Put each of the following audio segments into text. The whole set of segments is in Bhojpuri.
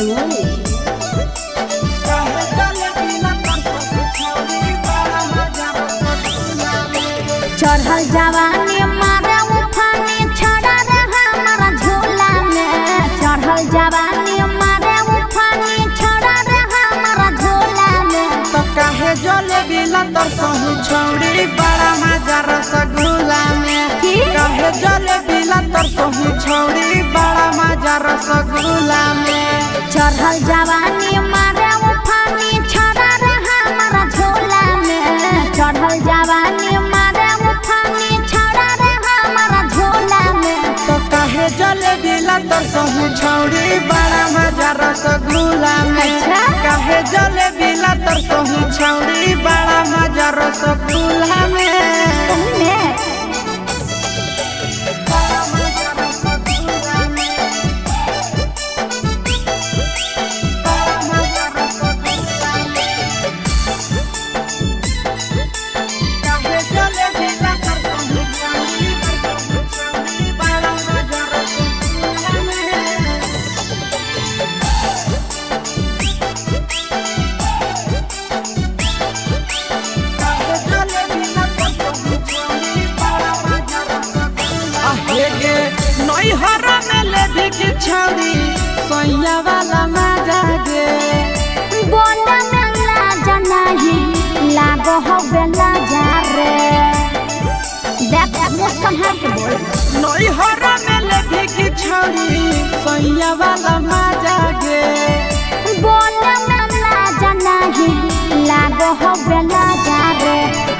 Bengali. चढ़ल जवानी मारे उफानी छड़ा रे हमारा झोला में। चढ़ल जवानी मारे उफानी छड़ा रे हमारा झोला में। तो काहे जले बिला तर सहु छौड़ी बड़ा मजा रसगुल्ला में। काहे जले बिला तर सहु छौड़ी बड़ा मजा रसगुल्ला में। चढ़ल जवानी मारे उफानी छड़ा रे हमारा झोला में। चढ़ल जवानी मारे उफानी छड़ा रे हमारा झोला में। तो काहे जले बिला तर सहु छौड़ी बड़ा मजा रसगुल्ला में। काहे जले बिला तर सहु छौड़ी बड़ा मजा रसगुल्ला में। छौड़ी सैया वाला मजा गे बोला में लाजा नहीं लागो हो बेला जा रे। देख मौसम है के बोल नई हरा में लेभी की छौड़ी सैया वाला मजा गे बोला में लाजा नहीं लागो हो बेला जा रे।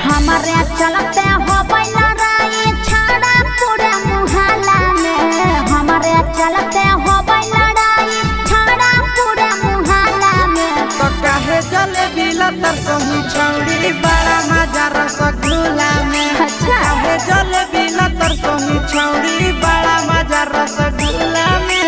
हमारे चलते हो बैला राई छाड़ा पूरे मुहल्ला में। हमारे चलते हो लड़ाई छाड़ा पूरे मुहल्ला में। तो काहे जले बिला तर सहु छौड़ी बड़ा मजा रसगुल्ला में। काहे जले बिला तर सहु छौड़ी बड़ा मजा रसगुल्ला में।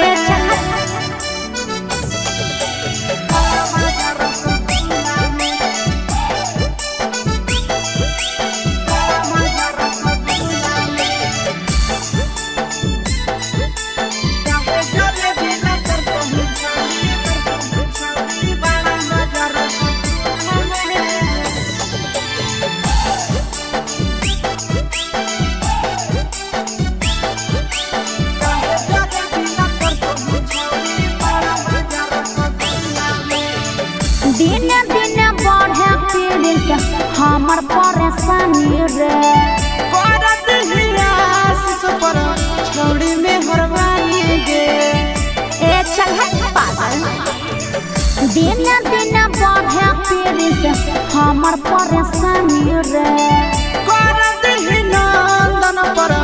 दिन दिन बढ़े पीड़ित हमर परेशानी रे। करत हियास पर छौड़ी में हरवानी गे ए चल हट पागल। दिन दिन बढ़े पीड़ित हमर परेशानी रे। करत नंदन पर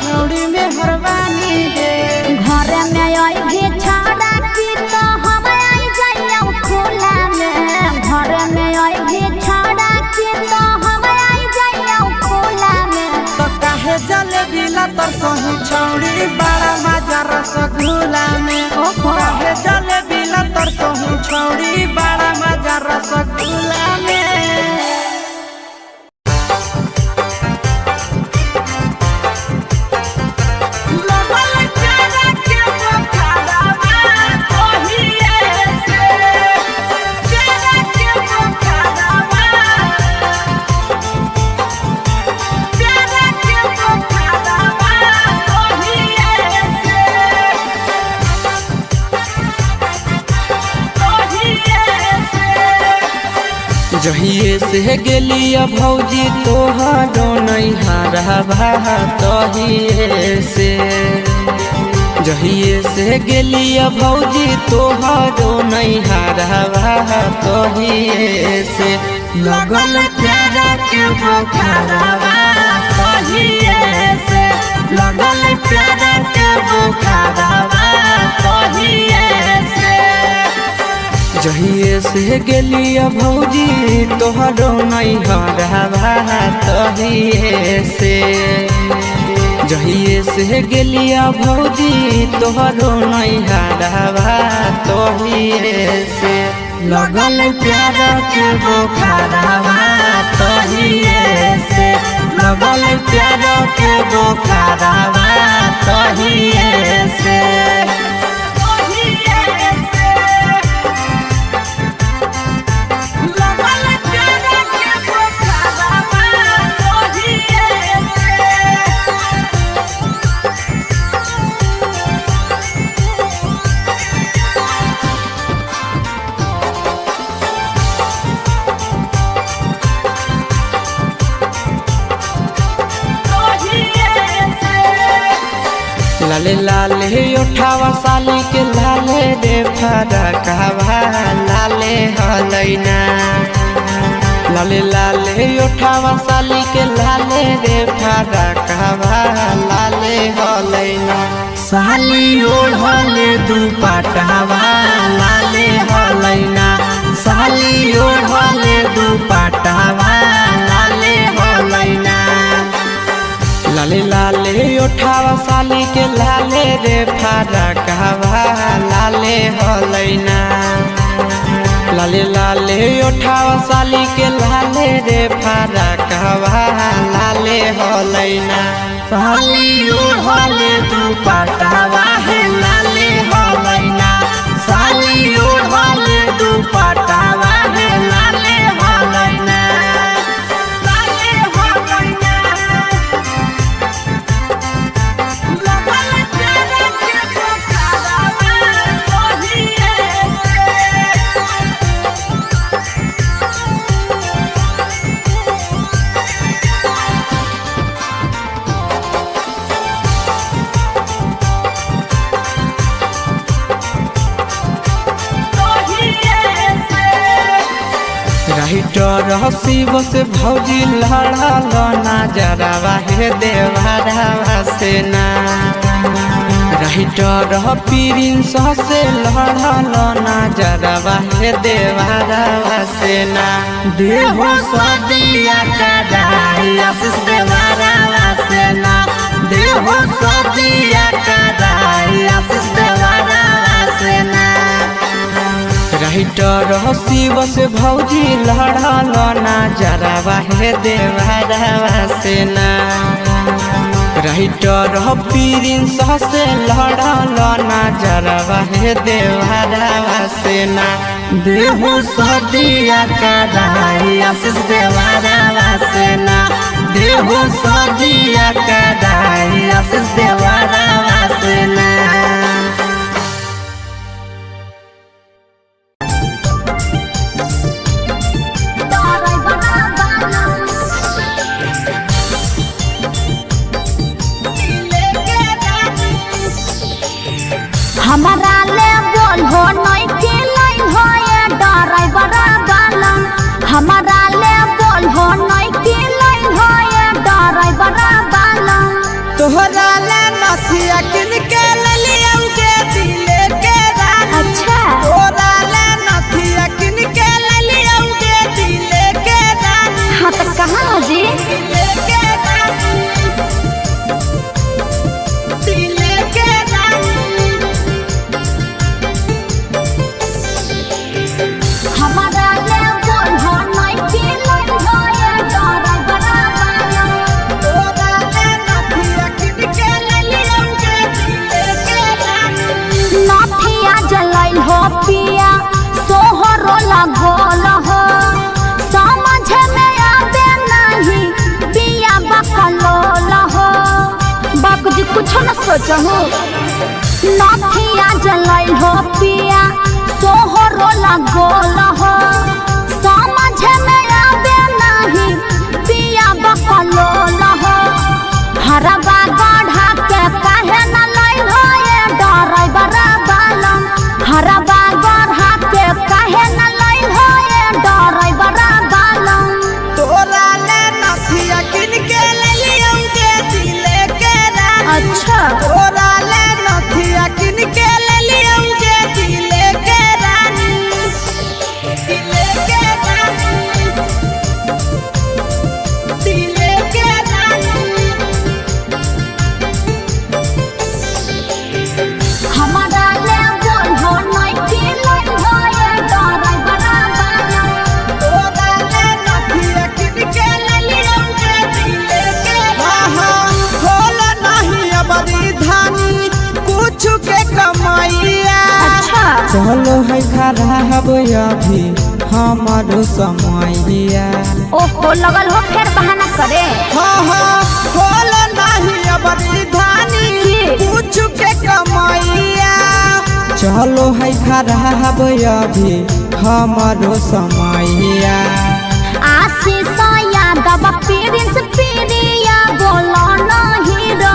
छौड़ी में हरवानी गे घर में आई भी छाड़ा की तो हम आई जाइया खुला में। घर में आई भी छाड़ा की तो हम आई जाइया खुला में। तो काहे जले बिला तर सहु छौड़ी बड़ा मजा रसगुल्ला में। काहे जले बिला तर सहु छौड़ी बड़ा मजा रसगुल्ला में। जहिए से गेलिया भौजी तोहारो नैहरा भा तहिए से। जहिए से गेलिया भौजी तोहारो नैहरा भा तहिए से। लगल प्यारा के बोखारवा तहिए से। लगल प्यारा के बोखारवा तहिए से। जहिए से गेलिया भौजी तोहरो नैहरा भा तहिए से। जहिए से गेलिया भौजी तोहरो नैहरा भा तहिए से। लगल प्यारा के बोखारवा तहिए से। लगल प्यारा के बोखारवा तहिए से। लाले लाले उठावा साली के लाले रे फरकवा लाले हलैना लाले लाले उठावा साली के लाले रे फरकवा लाले हलैना साली ओढ़ले दुपट्टावा लाले हलैना साली ओढ़ले दुपट्टावा लाले हलैना लाले लाले उठावा साली के लाले रे फरकवा लाले हलैना लाले लाले उठावा साली के लाले रे फरकवा लाले हलैना साली ओढ़ले दुपट्टावा है लाले हलैना साली ओढ़ले दुपट्टावा है लाले हलैना लाले हलैना लगल तेरे के पोखरावा ओहिए राइटर हसीब से भौजी लड़ल नजरवा हे देवरवा से ना राइटर प्रिंस से लड़ल नजरवा हे देवरवा से ना देहो सदिया कदाई आशीष देवरवा से ना देहो सदिया कदाई आशीष देवरवा से ना राइटर हसीब से भौजी लड़ल नजरवा हे देवरवा से ना राइटर प्रिंस से लड़ल नजरवा हे देवरवा से ना देहो सदिया कदाई आशीष देवरवा से ना देहो सदिया कदाई आशीष देवरवा से ना हमारा ले बोल हो नहीं के लाइन हो ये ड्राइवर वाला हमारा ले बोल हो नहीं के लाइन हो ये ड्राइवर वाला तोहरा ले नथिया किन के ललियौगे दिले के रानी अच्छा तोहरा ले नथिया किन के ललियौगे दिले के रानी हाँ तो कहाँ जी दिले के रानी दिले के रानी हमारा ले बोल हो नहीं के लाइन हो ये ड्राइवर वाला तोहरा ले नथिया किन के ललियौगे दिले के रानी नथिया जलाइल हो पिया सोहरो लगोल हो समझ में आवे नहीं पिया बकलोल हो बाप जी कुछ न सोचहु नथिया जलाइल हो पिया सोहरो लगोल हो समझ में आवे नहीं पिया बकलोल हो हरबा गढ़ा के काहे न लाइल हो ये ड्राइवर वाला हरबा गढ़ा के काहे न लाइल हो ये ड्राइवर वाला तोहरा ले नथिया किन के ललियौगे दिले के रानी अच्छा तोहरा ले नथिया किन के ललियौगे दिले के रानी दिले के रानी दिले के रानी हमारा ले बोल हो नहीं के लाइन हो ये ड्राइवर वाला तोहरा ले नथिया किन के ललियौगे दिले के रानी खोल नहीं अबरी धानी कुछ के कमाइया अच्छा चलो है खराब अभी हमारो समैया ओहो लगल हो फिर बहाना करे हाँ खोल नहीं अबरी धानी कुछ के कमाइया चलो है खराब अभी हमारो समैया आशीष यादव प्रिंस प्रिया बोलो नहीं रो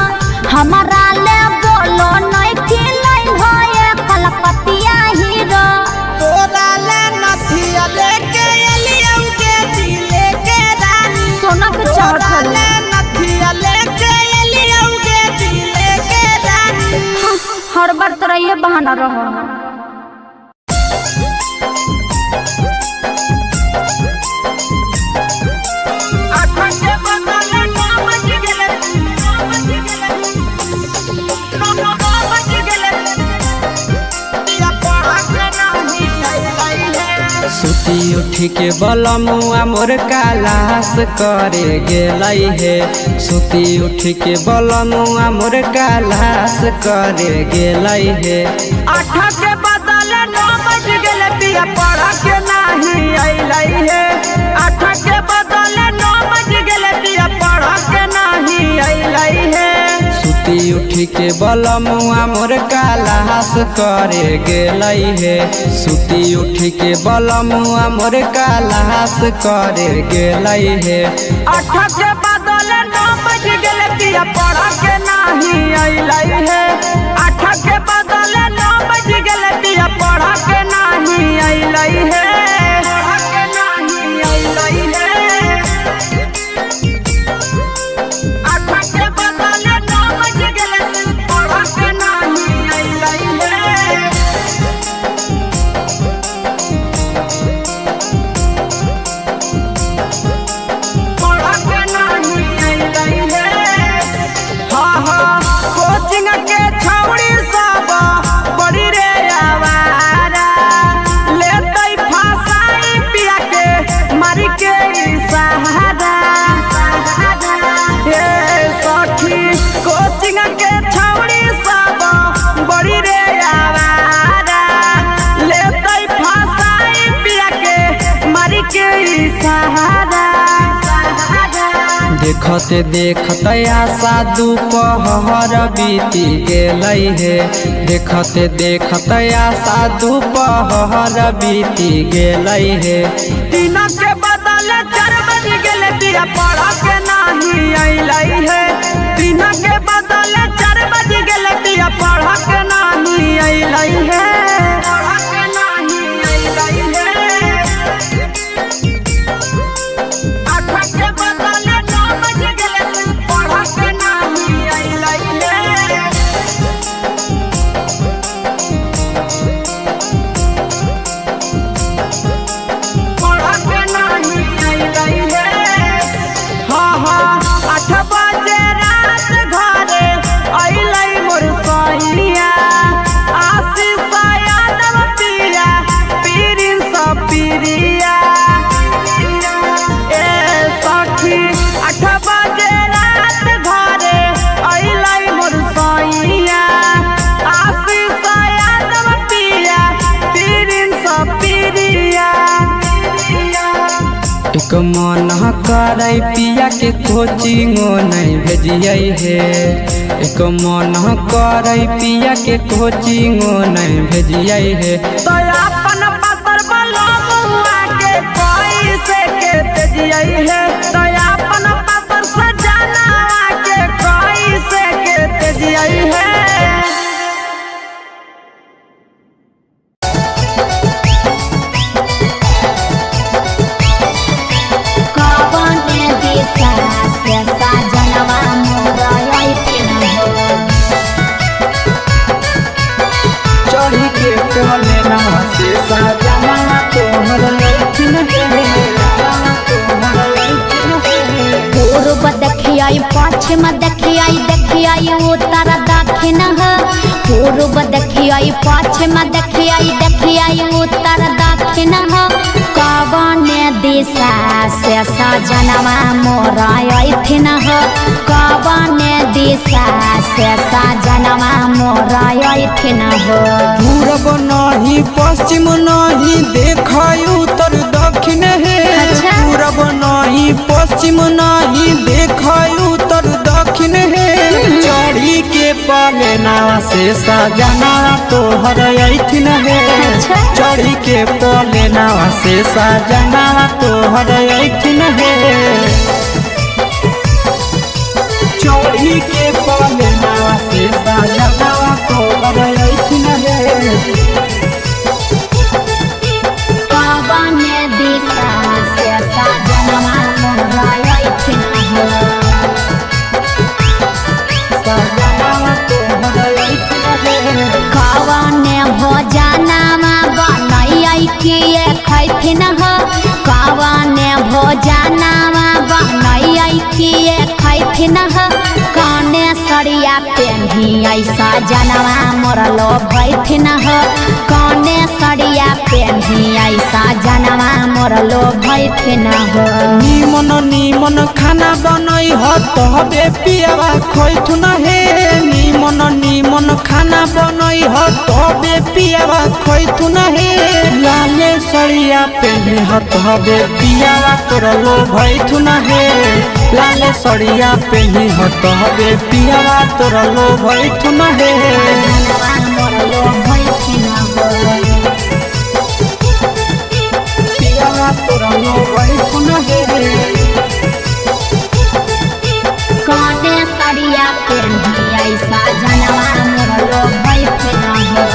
हमारा ले बोलो हर बार तोरा ये बहाना रहो। सुती उठी के बलमुआ मोर कालास करे गेलै हे। सुती उठी के बलमुआ मोर कालास करे गेलै हे। 8 के बदले 9 बज गेले पिया पढ़ के नहीं अइलै हे। 8 के बदले 9 बज गेले पिया पढ़ के नहीं अइलै हे। सुती उठी के बलमुआ मोर कालास करे गेलै हे। सुती उठी के बलमुआ मोर कालास करे गेलै हे। 8 के बदले 9 बज गेले पिया पढ़ के नहीं अइलै हे। 8 के बदले 9 बज गेले पिया पढ़ के नहीं अइलै हे। पढ़ के नहीं अइलै हे। 8 के बदले 9 बज गेले पढ़ के नहीं अइलै हे। कोचिंग के छौड़ी सब बड़ी रे आवारा लेतै फसाई पिया के मारी के सहारा। हे सखी कोचिंग के छौड़ी सब बड़ी रे आवारा लेतै फसाई पिया के मारी के सहारा। देखते देखते आशा दोपहर बीती गेलै हे। देखते देखते आशा दोपहर बीती गेलै हे। 3 के बदले 4 बज गेले पिया पढ़ के नहीं अइलै हे। 3 के बदले 4 बज गेले पिया पढ़ के नहीं अइलै हे। पढ़ के नहीं अइलै हे। 8 के बदले 9 बज गेले पढ़ के नहीं अइलै हे। पढ़ के नहीं अइलै हे। 8 बजे रात घरे अइलै मोर सैया। आशीष यादव पिया पीरिन सब पिरिया। ए सखी 8 बजे रात घरे अइलै मोर सैया। आशीष यादव पिया पीरिन सब पिरिया। एक मन करे पिया के कोचिंगो नहीं भेजियै हे। एक मन करे पिया के कोचिंगो नहीं भेजियै हे। तो अपन पतर बलमुआ के कैसे के तेजियै हे। तो अपन पतर सजना के कैसे के तेजियै हे। कवने दिशा से साजनवा मोरा अइथिन हो। चढ़ी के कोले ना से साजना तोहर लइथिन हे। पूर्व देखियाई पश्चिम देखियाई देखियाई उत्तर दक्षिण है। पूर्व देखियाई पश्चिम देखियाई देखियाई उत्तर दक्षिण है। कवने दिशा से सजनवा मोरा अइथिन हो। कवने दिशा से सजनवा मोरा अइथिन हो। पूरब नहीं पश्चिम नहीं देखै उत्तर दक्षिण हे। अच्छा। पूरब नहीं पश्चिम नहीं देखै उत्तर दक्षिण हे। चढ़ी के पलेना से सजना तोहर अइथिन हे। अच्छा। चढ़ी के पलेना से सजना तोहर अइथिन हे। चढ़ी के पलेना से सजना तोहर अइथिन हे। कवने दिशा से सजनवा मोरा अइथिन हो। सजना तोहर अइथिन हे। सजनवा मोरलो भैथिन हो कौने सड़िया पेन्ही आई सजनवा मोरलो भैथिन हो निमन निमन खाना बनई हो तबे पियावा खैथुन हे निमन निमन खाना बनई हो तबे पियावा खैथुन हे लाले सड़िया पेन्ही हो तबे पियावा तोरलो भैथुन हे लाले सड़िया पेन्ही हो तबे पियावा तोरलो भैथुन हे मोरलो भैथिन हो पियावा तोरलो भैथुन हे कौने सड़िया पेन्ही आई सजनवा मोरलो भैथिन हो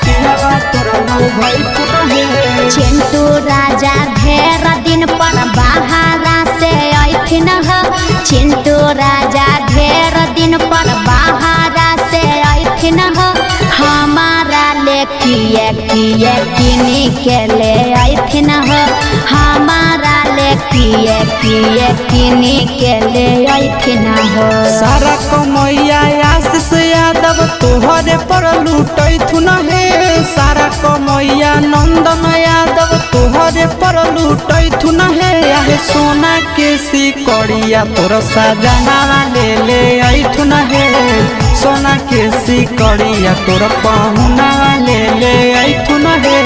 पियावा तोरलो भैथुन हे चिंटू राजा ढेर दिन पर बाहरा से अइथिन हो चिंटू राजा ढेर दिन पर बाहरा से अइथिन हो हमारा ले किए किनी के ले अइथिन हो हमारा ले किए किनी के ले अइथिन हो सारा कमैया आशीष यादव तोहरे पर लूटैथुन हे सारा कमैया नंदन यादव तोहरे पर लूटैथुन हे आहे सोना के सिकड़िया तोर सजनवा ले अइथुन हे सोना के सिकड़िया तोर पहुना ले अइथुन हे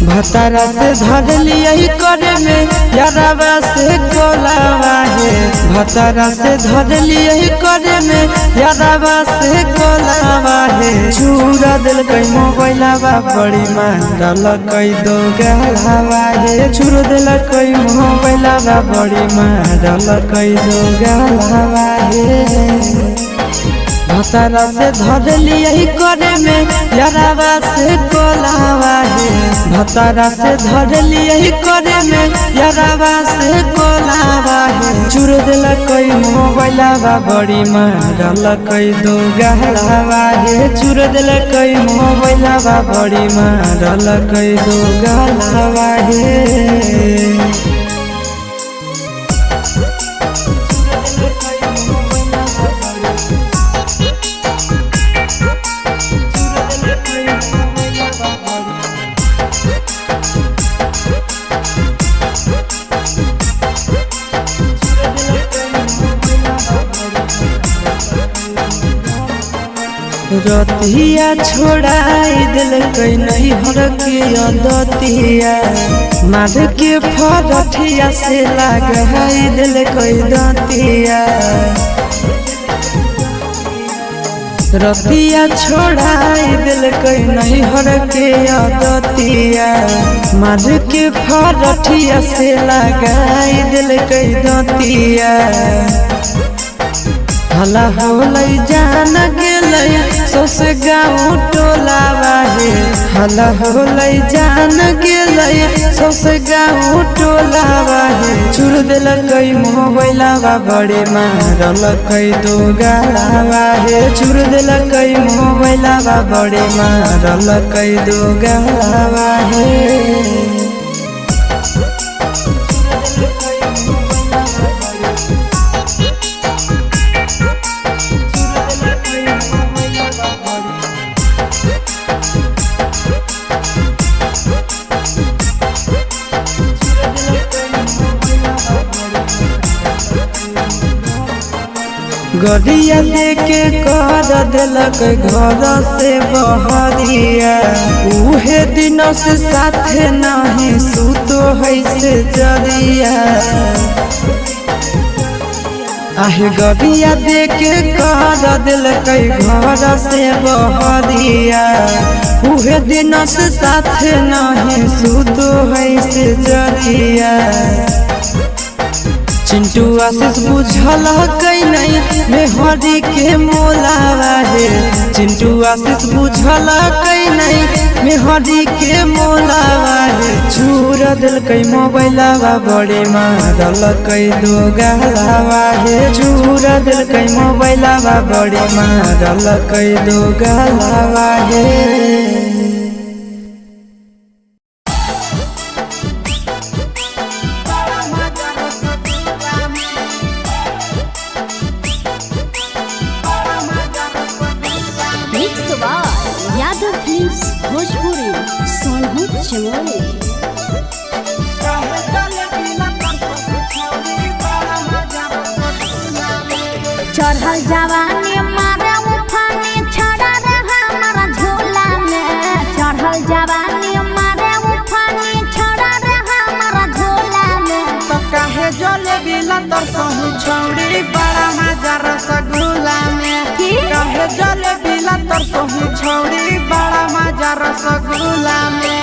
भतारा से धर लिया करे में यारावा से कोलावा है भतारा से धर लिया करे में यारावा से कोलावा है चूरा दिल कई मोबाइलावा बड़ी मांडल कई दो गलावा है चूर दिल कई मोबाइलावा बड़ी मांडल कई दो गलावा है भतारा से धर लिया करे में यारावा से कोलावा है भतारा से धर लिया करे में यारावा से कोलावा है चूर दिल कई मोबाइलावा बड़ी मारल कई दो गहलावा है चूर दिल कई मोबाइलावा बड़ी मारल कई दो गहलावा है रतिया छोड़ाई दिल कई नहीं हर के दतिया मार के फरठिया से लगाई दिल कई दतिया रतिया छोड़ाई दिल कई नहीं हर के दतिया मार के फरठिया से लगाई दिल कई दतिया हला होलै जान गेलै सस गाँव टोलावा हे हला होलै जान गेलै सस गाँव टोलावा हे चूर दिल कई मोबाइलावा बड़े मारल कई दो गलावा हे चूर दिल कई मोबाइलावा बड़े मारल कई दो गलावा हे गड़िया लेके कर दिलक घर से बहरिया उहे दिन से साथे नहीं सुतो है से जरिया आहे गड़िया देके कर दिलक घर से बहरिया उहे दिन से साथे नहीं सुतो है से जरिया चिंटू आशीष बुझल कई नहीं मेहरी के मोलावा है चिंटू आशीष बुझल कई नहीं मेहदी के मोलावा रे चूर दिल कई मोबाइलावा बड़े मारल कई दो गालावा हे चूर दिल कई मोबाइलावा बड़े मारल कई दो गालावा हे यादव फिल्म्स भोजपुरी सोनू चमोली चढ़ल जवानी मारे उफानी छड़ा रे हमारा झोला में चढ़ल जवानी मारे उफानी छड़ा रे हमारा झोला में तो काहे जलेबी लतर सहू छौड़ी बड़ा मजा रसगुल्ला में काहे जलेबी लतर सहू छौड़ी बड़ा मजा रसगुल्ला में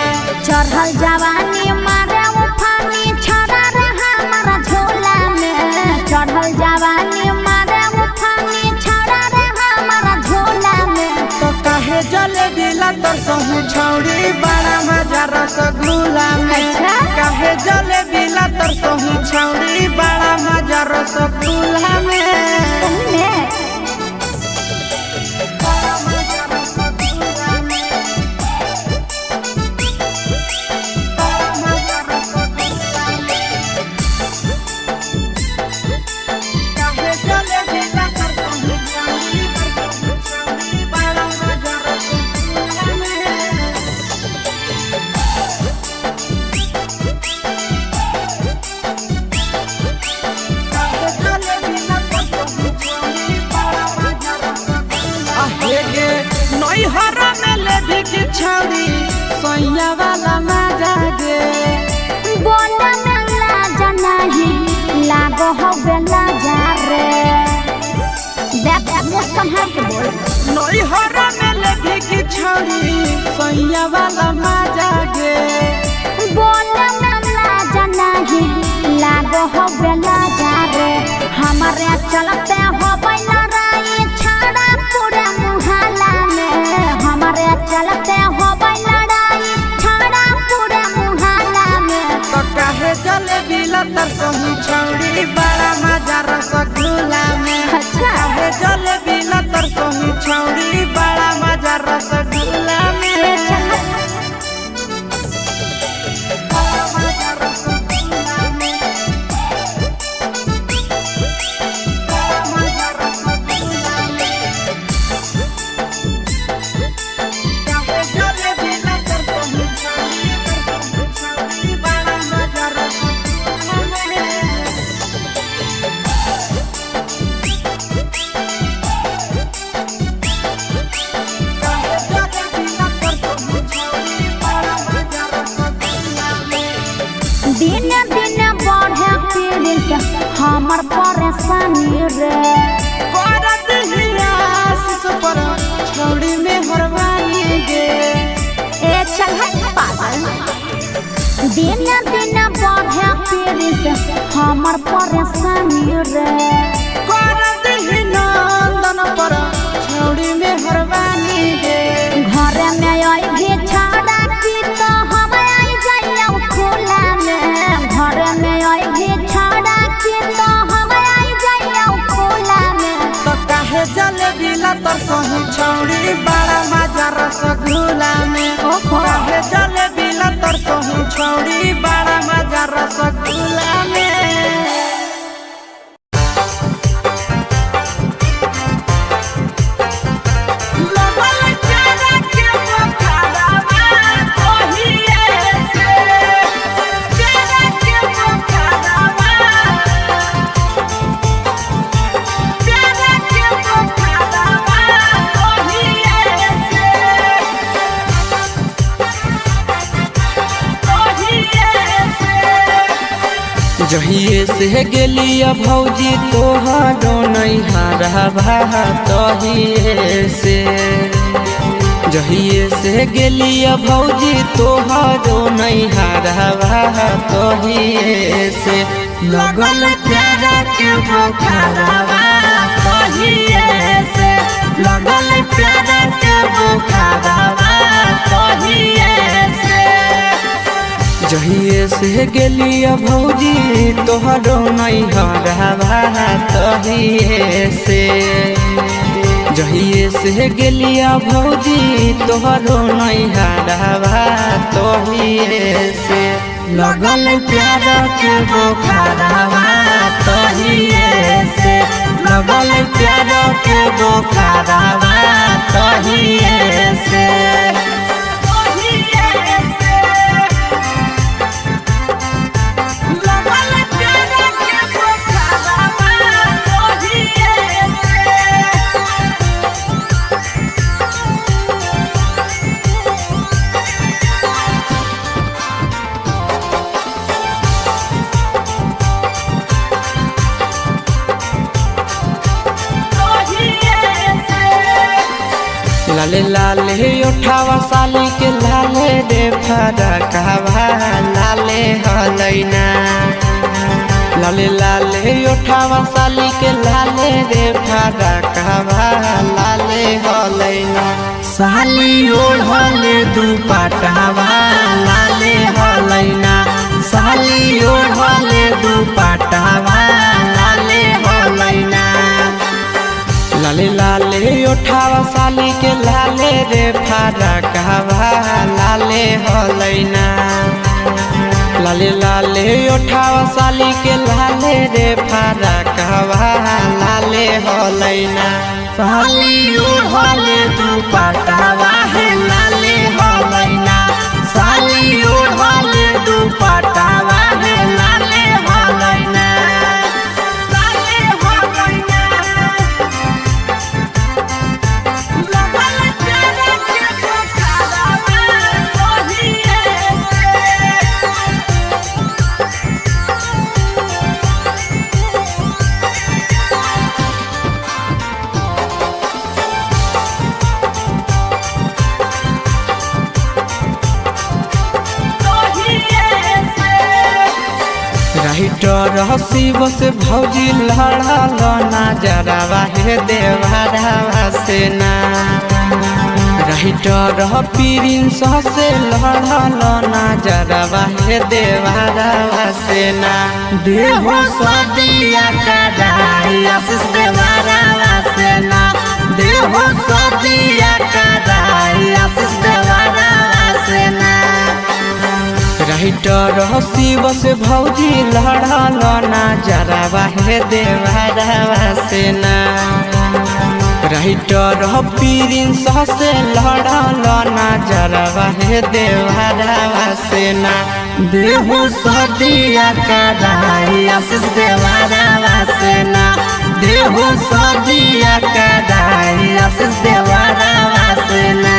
चढ़ल जवानी मारे उफानी छड़ा रे हमारा झोला में चढ़ल जवानी मारे उफानी छड़ा रे हमारा झोला में तो काहे जलेबी लतर सहू छौड़ी बड़ा मजा रसगुल्ला में काहे जलेबी लतर सहू छौड़ी बड़ा मजा रसगुल्ला में छौड़ी सोया वाला मजा गे बोला मेला जनाही लागो हो बेला जा रे देख मुझ संभाल के बोल नई हरा में लेभी की छौड़ी सोया वाला मजा गे बोला मेला जनाही लागो हो बेला जा रे हमारे चलते हो बैला राई छाड़ा पूरे मुहल्ला में हमारे चलते हो बैला राई छाड़ा पूरे मुहल्ला में तो काहे जलेबी लतर सहू छौड़ी बड़ा मजा रसगुल्ला में काहे जलेबी लतर सहू छौड़ी बड़ा मजा रसगुल्ला में दिन दिन बढ़े पीड़ित हमर परेशानी रे करत हियास पर छौड़ी में हरवानी गे ए चल पागल दिन दिन बढ़े पीड़ित हमर परेशानी रे करत ही नंदन पर छौड़ी में हरवानी गे घर में आई भी छाड़ा की तो हम आई जाइए खुला में घर में आई भी छाड़ा की तो हम आई जाइए खुला में तो काहे जलेबी लतर सहू छौड़ी बड़ा मजा रसगुल्ला में काहे जलेबी लतर सहू छौड़ी बड़ा मजा रसगुल्ला में जहिए से गेलिया भौजी तोहरो नैहरा भा तहिए से जहिए से गेलिया भौजी तोहरो नैहरा भा तहिए से लगल प्यारा के बुखारवा तहिए से लगल प्यारा के बुखारवा तहिए जहिए से गेलिया भौजी तोहरो नहीं हरवा तहिए से जहिए से गेलिया भौजी तोहरो नहीं हरवा तहिए से लगल प्यार के बोखरवा तहिए से लगल प्यार के बोखरवा तहिए से लाले लाले उठावा साली के लाले रे फरकवा लाले हलैना लाले लाले उठावा साली के लाले रे फरकवा लाले हलैना साली ओढ़ले दुपट्टावा लाले हलैना साली ओढ़ले दुपट्टावा लाले हलैना लाले लाले उठावा साली के लाले रे फरकवा लाले हलैना लाले लाले उठावा साली के लाले रे फरकवा लाले हलैना साली ओढ़ले दुपट्टावा है लाले हलैना साली ओढ़ले दुपट्टावा है लाले हलैना राइटर हसीब से भौजी लड़ल नजरवा हे देवरवा से ना राइटर प्रिंस से लड़ल नजरवा हे देवरवा से ना देहो सदिया कदाई आशीष देवरवा से ना देहो सदिया कदाई आशीष देवरवा से ना राइटर हसीब से भौजी लड़ल नजरवा हे देवरवा से ना राइटर प्रिंस से लड़ल नजरवा हे देवरवा से ना देहो सदिया कदाई आशीष देवरवा से ना देहो सदिया कदाई आशीष देवरवा से ना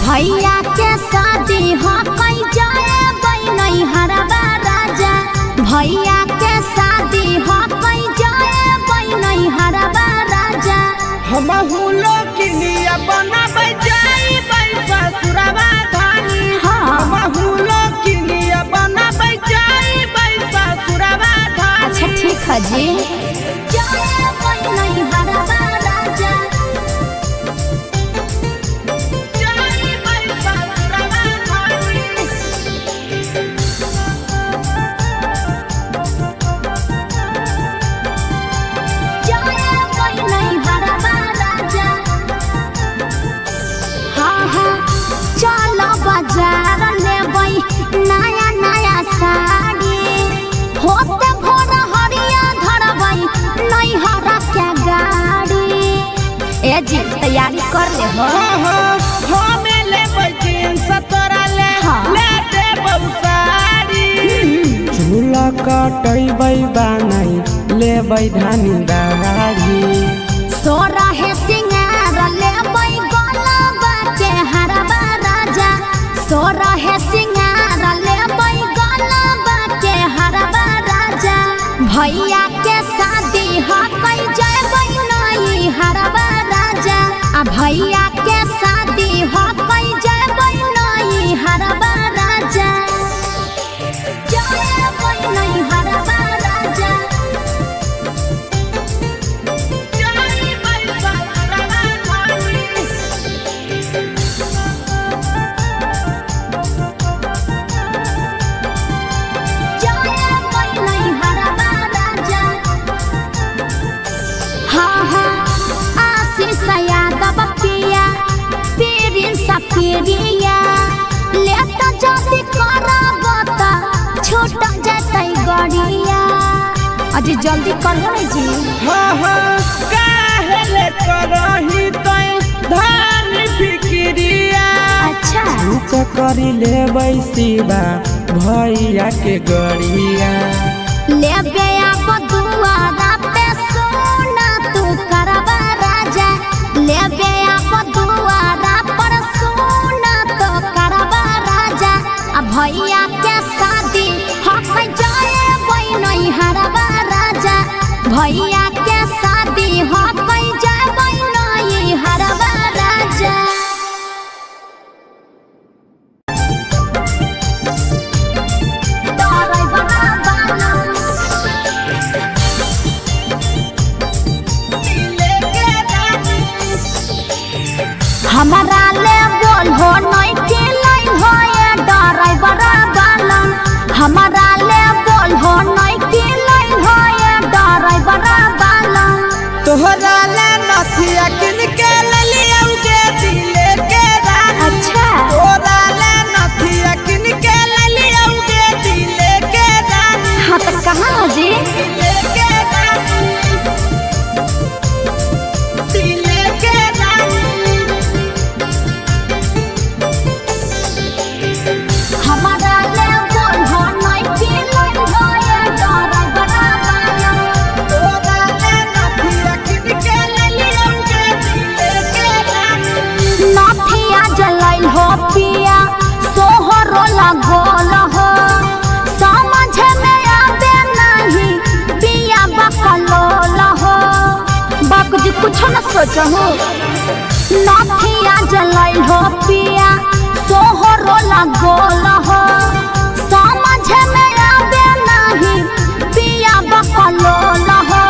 भैया के शादी हो कई जाए नहीं हरवा राजा भैया के शादी हो कई जाए नहीं हरवा राजा हम हुलो किलिया बनाबै जाई ससुरवा धानी हम हुलो किलिया बनाबै जाई ससुरवा धानी अच्छा ठीक है जी जाए नहीं हरवा राजा नया नया साड़ी होते भोर हरिया धरबई नहीं हरा क्या गाड़ी ए जी तैयारी कर ले हो हमें ले जींस तोरा ले ले दे बहुसारी झूला कटैबै बानै लेबै धानी दाढ़ी सोरा है सिंगार लेबै गलबा के हरबा राजा सोरा है सिंगार लेबै गलबा के हरबा राजा भैया के शादी हो कई जयबै नहीं हरबा राजा आ भैया के शादी हो कई जबै नहीं हरबा राजा जबै नहीं हरबा राजा पिरिया लेता जल्दी करबता छोटा जतै गड़िया अजी जल्दी कर जी काहे ले करही तै धान फिक्रिया अच्छा तू करी ले बैसीबा भैया के गड़िया लेबे आप दुआरा पे सोना तू करबा राजा लेबे आप दुआरा पर सोना तो करबा राजा आ भैया के शादी हक जाए नहीं हरबा राजा भैया के शादी हक जाए नहीं हरबा राजा हमारा ले बोल हो नहीं के लाइन हो ये ड्राइवर बालम हमारा ले बोल हो नहीं के लाइन हो ये ड्राइवर बालम तोहरा ले नथिया किन के ललियौगे दिले के रानी अच्छा तोहरा ले नथिया किन के ललियौगे दिले के रानी हाँ तो कहाँ हो जी दिले के रानी दिले के रानी हमारा ले बोल हो नहीं के लाइन हो ये ड्राइवर बालम तोहरा ले नथिया किन के ललियौगे दिले के रानी नाथिया जलाइल हो पिया सोहरो लगोल हो समझ में आवे नहीं पिया बकलोल हो बाप जी कुछ न सोचो हो नाथिया जलाइल हो पिया सोहरो लगोल हो समझ में आवे नहीं पिया बकलोल हो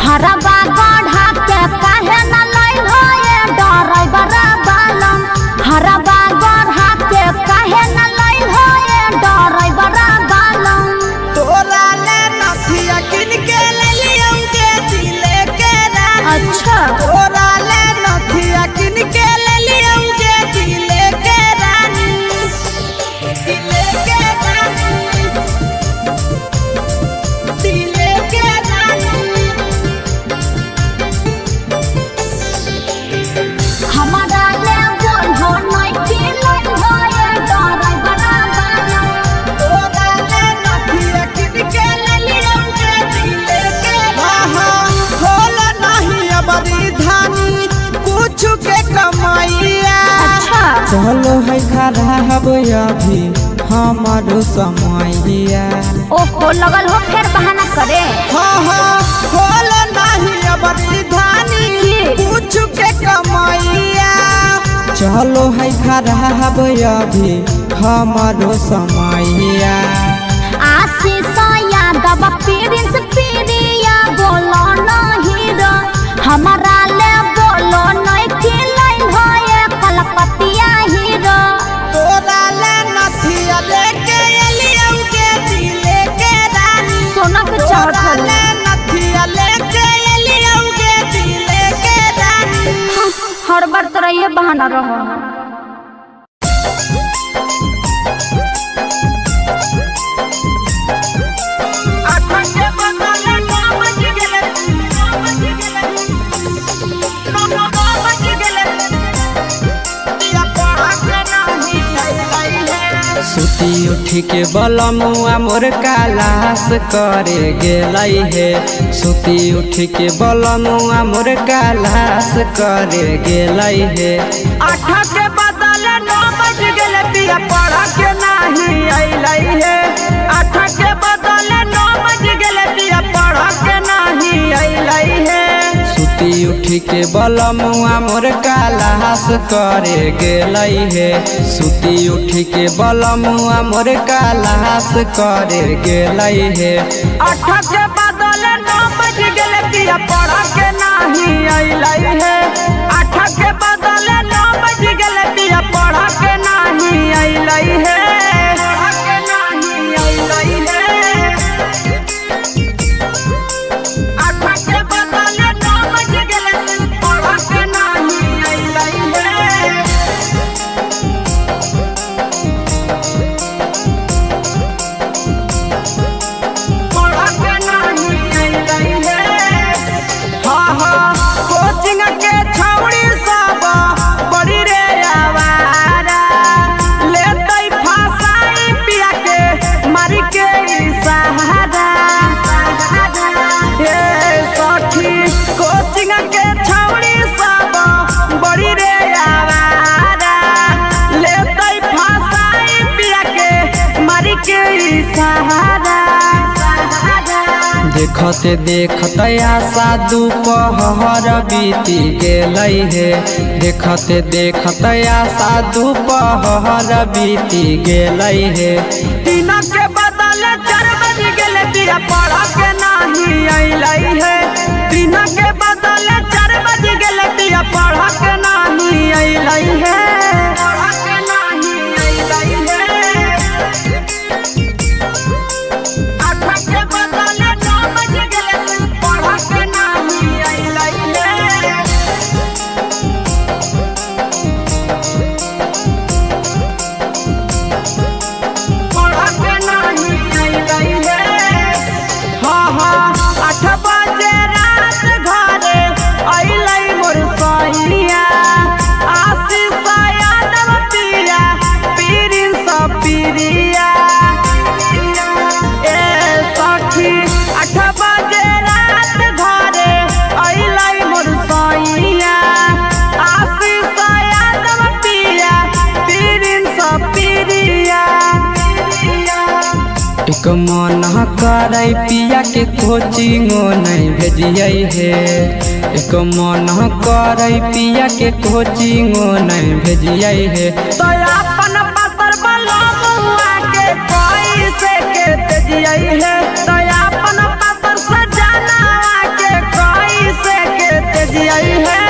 हरबा गढ़ा के काहे न लाइल हो ये ड्राइवर बालम हरबा गढ़ा के काहे न लाइल हो ये ड्राइवर बालम तोहरा ले नथिया किन के ललियौगे दिले के रानी अच्छा तोहरा ले नथिया किन के ललियौगे दिले के रानी दिले के रानी दिले के रानी हमारा ले बोल हो नहीं के लाइल हो ये ड्राइवर बालम तोहरा ले नथिया किन के ललियौगे दिले के रानी खोल नहीं अबरी धानी कुछ के कमाइया अच्छा चलो है खराब अभी हमारो समैया ओहो लगल हो फिर बहाना करे खोल नहीं अबरी धानी कुछ के कमाइया चलो है खराब अभी हमारो समैया आशीष यादव प्रिंस प्रिया बोलो नहीं रो हमारा ले बोलो नहीं के लाइन हो ये कलकतिया हीरो तोरा ले नथिया लेके एलियौगे दिले के रानी सोना के तोरा चढ़ल ले नथिया लेके एलियौगे दिले के रानी हर बार तरह ये बहाना रहो आठे बदले नौ बज गेले दिया पढ़ा के नहीं आई है सुती उठी के बलमुआ मोर कालास करे गेलै हे सुती उठी के बलमुआ मोर कालास करे गेलै हे आठा के बदले नौ बज गेले पिया पढ़ा के नहीं अइलै हे आठा के बदले नौ बज गेले पिया पढ़ा के नहीं अइलै हे सुती उठी के बलमुआ मोर कालास करे गेलै हे सुती उठी के बलमुआ मोर कालास करे गेलै हे 8 के बदले 9 बज गेले पिया पढ़ के नाही अइलै हे 8 के बदले 9 बज गेले पिया पढ़ के नाही अइलै हे देखते देखते आशा दोपहर बीती गेलै हे देखते देखते आशा दोपहर बीती गेलै हे 3 के बदले 4 बज गेले पिया पढ़ के नाही अइलै हे 3 के बदले 4 बज गेले पिया पढ़ के नाही अइलै हे एक मन करे पिया के कोचिंगो नहीं भेजिए हे एक मन करे पिया के कोचिंगो नहीं भेजिए हे तो अपन पतर बलमुआ के कैसे के भेजिए हे तो अपन पतर सजना के कैसे के भेजिए हे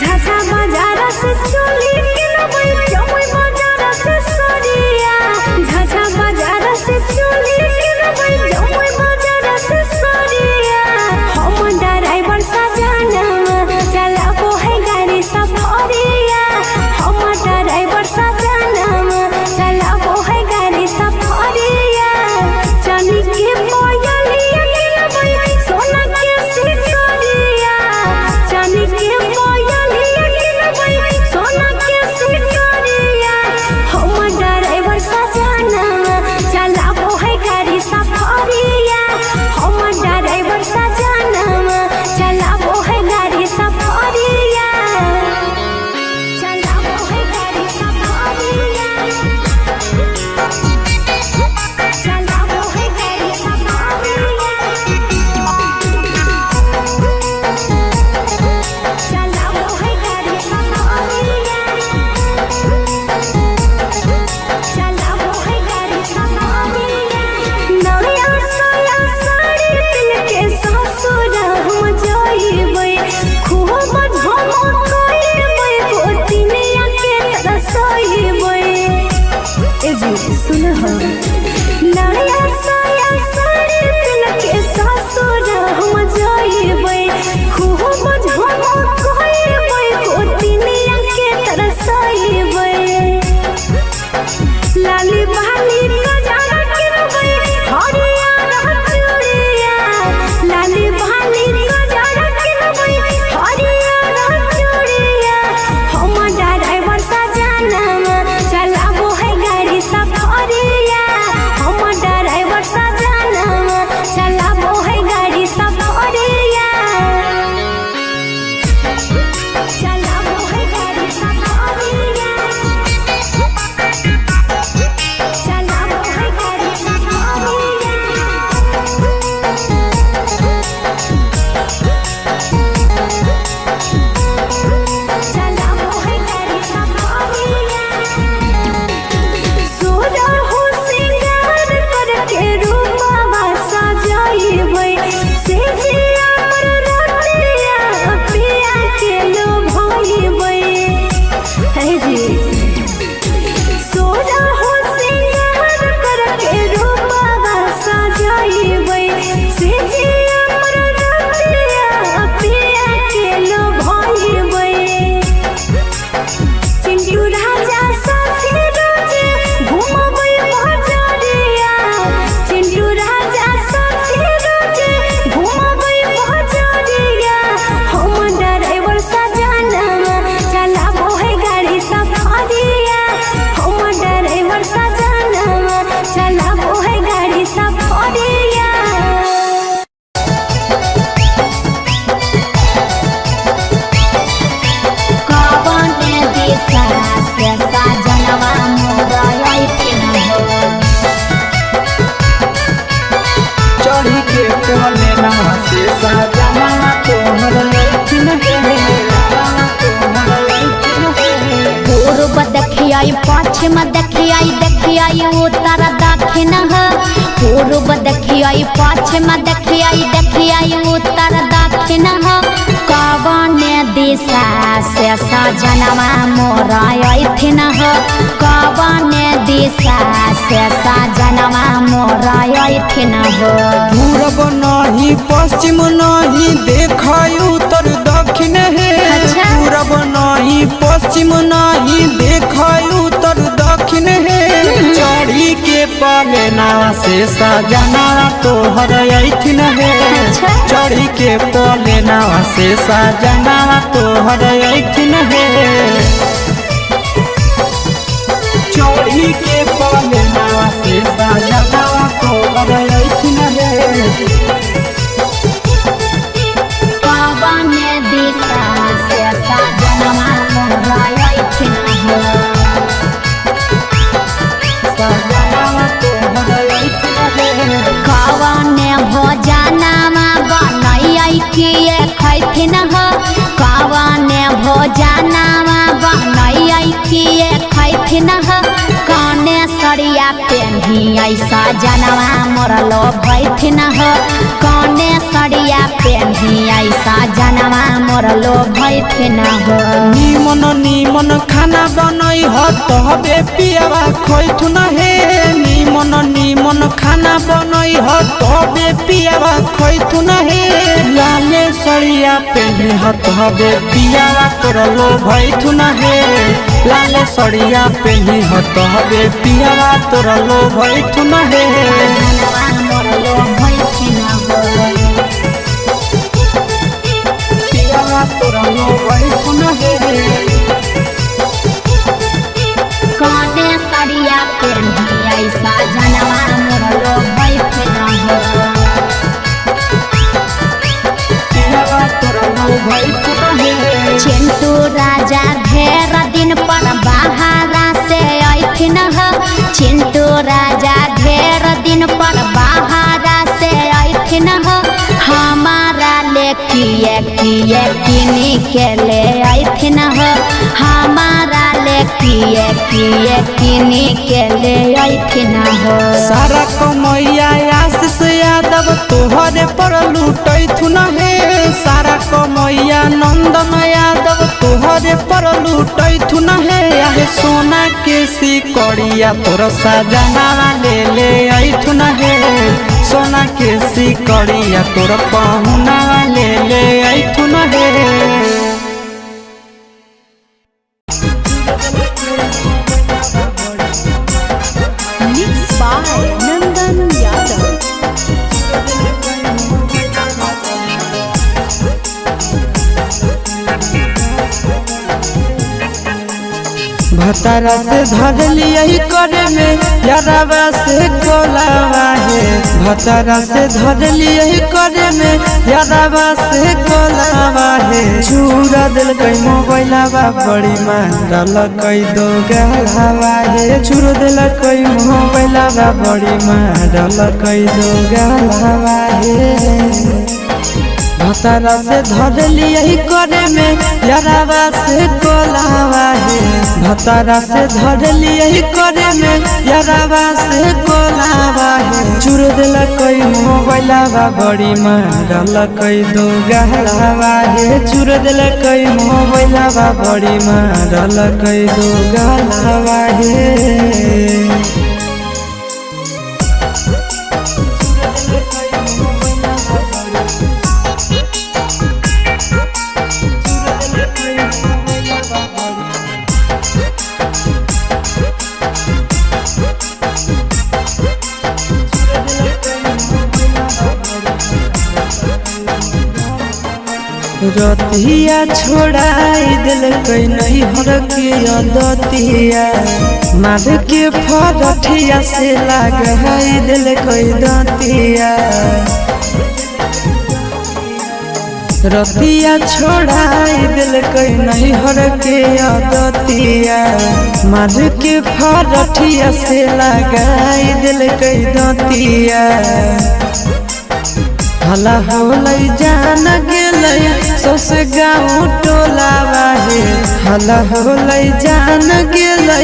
झाझा बाजार से चोली के लबई जमुई बाजार से सरिया पश्चिम देखियाई उत्तर दक्षिण हो पूर्व देखियाई पश्चिम देखियाई उत्तर दक्षिण हो कवन दिशा से सजनवा मोर अइथिन हो कवन दिशा से सजनवा मोर अइथिन हो पूरब नहीं पश्चिम नहीं देखाई उत्तर दक्षिण है पूरब नहीं पश्चिम नहीं देखाई उत्तर दक्षिण है चढ़ी के पलेना से सजना तोहर अइथिन है चढ़ी के पलेना से सजना तोहर अइथिन है चढ़ी के पलेना से सजना तोहर अइथिन है कवन दिशा से सजनवा मोर अइथिन हो कवन भोजनमा बनैयै किए खैथिन हो कवन भोजनमा बनैयै किए खैथिन हो कने सरिया पेन्हियै सजनवा मोर लोभैथिन हो कने सरिया पेन्हियै सजनवा मोर लोभैथिन हो निमन निमन खाना बनई हो तबे पियावा खैथुन हे निमन निमन खाना बनई हो तबे पियावा खैथुन हे लाले सड़िया पेन्ही हो तबे पियावा तोर लोभैथुन हे लाले सड़िया पेन्ही हो तबे पियावा तोर लोभैथुन हे सजनवा मोर लोभैथिन हो पियावा तोर लोभैथुन हे कने सरिया पेन्हियै सजनवा मोर लोभैथिन हो पियावा तोर लोभैथुन हे चिंटू राजा ढेर दिन पर बाहरा से अइथिन हो चिंटू राजा ढेर दिन पर बाहरा से अइथिन हो हमारा ले किए किनी के ले अइथिन हो हमारा ले किए किनी के ले अइथिन हो सारा कमैया आशीष यादव तोहरे पर लूटैथुन हे सारा कमैया नंदन यादव तोहरे पर लूटैथुन हे आहे सोना के सिकड़िया तोर सजना ले अइथुन हे सोना के सिकड़िया तोर पहुना ले अइथुन हे Mixed by Nandan Yadav. भतारा से धर लिया करे में यारावा से कोलावा है भतारा से धर लिया करे में यारावा से कोलावा है चूरा दिल कई मोबाइलावा बड़ी मारल कई दो गलावा है चूर दिल कई मोबाइलावा बड़ी मारल कई दो गलावा है भतारा से धर लिया करे में यारावा से कोलावा है भतारा से धर लिया करे में यारावा से कोलावा है चूर दिल कई मोबाइलावा बड़ी मारल कई दो गलावा है चूर दिल कई मोबाइलावा बड़ी मारल कई दो गलावा है रतिया छोड़ाई दिल कई नहीं हर के दतिया मार के फरठिया से लगाई दिल कई दतिया रतिया छोड़ाई दिल कई नहीं हर के दतिया मार के फरठिया से लगाई दिल कई दतिया हला होलै जान गेलै सौसे गाँव टोला बाहे हला होलै जान गेलै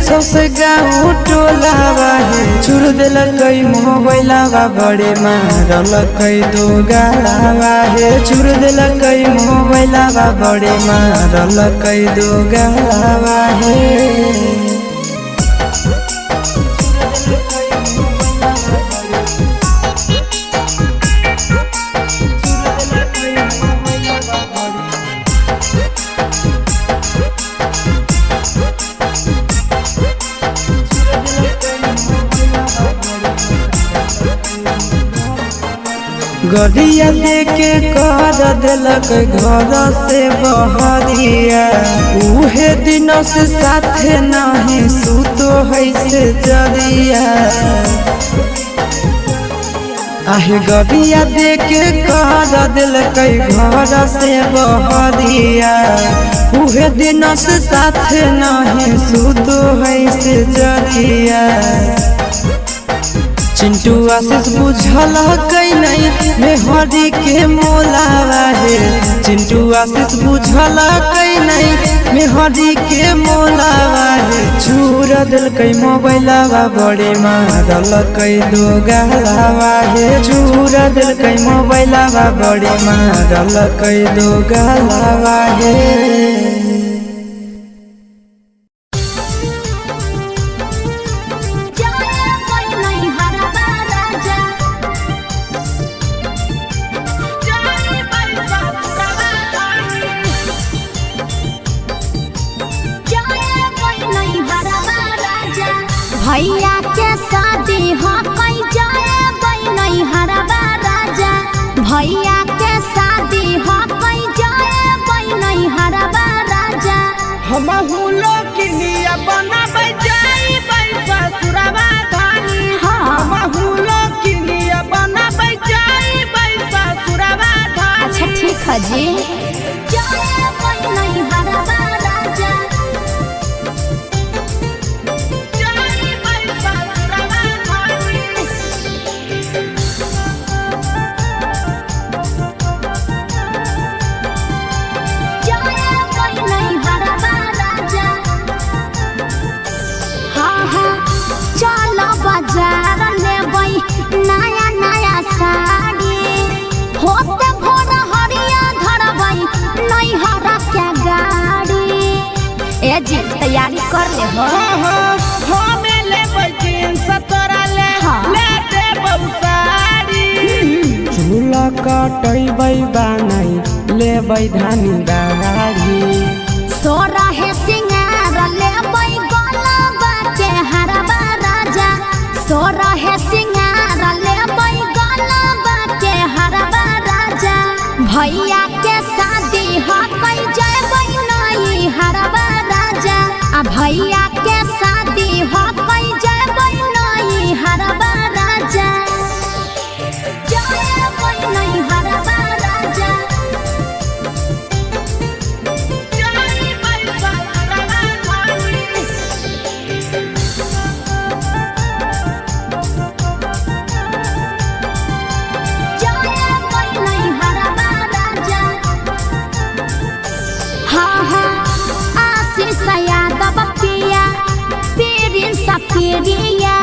सौसे गाँव टोला बाहे छुड़ देलकै मोबाइलवा बड़े मारलकै दो गाला बाहे छुड़ देलकै मोबाइलवा बड़े मारलकै दो गाला बाहे गड़िया लेके कर दिलक घर से बहरिया उहे दिनों से साथे नहीं सुतो है से जरिया आहे गड़िया लेके कर दिलक घर से बहरिया उहे दिनों से साथे नहीं सुतो है से जरिया चिंटू आशीष बुझल कई नहीं मेहरी के मोलावा है चिंटू आशीष बुझल कई नहीं मेहरी के मोलावा है छुड़ दिलकै मोबाइलवा बड़े मारलकै दो गालावा है छुड़ दिलकै मोबाइलवा बड़े मारलकै दो गालावा है भैया के शादी हो कई जाए नहीं हरबा राजा भैया के शादी हो कई जाए नहीं हरबा राजा हम हुलो किलिया बनाबै जाई ससुरवा धानी हम हुलो किलिया बनाबै जाई ससुरवा धानी अच्छा ठीक है जी जाए नहीं हरबा राजा बाजार लेबै नया नया साड़ी होते भोर हरिया धरबै नहीं हरा के गाड़ी ए जी तैयारी कर ले हो हमें लेबै जींस तोरा ले ले देबौ साड़ी झूला कटैबै बानै लेबै धानी दाढ़ी सोरा है सिंगार लेबै गलबा के हरबा राजा सोरा है सिंगार लेबै गलबा के हरबा राजा भैया के शादी हो कई जेबै नहीं हरबा राजा आ भैया के शादी हो कई जेबै नहीं हरबा राजा जेबै नहीं हरबा राजा पिरिया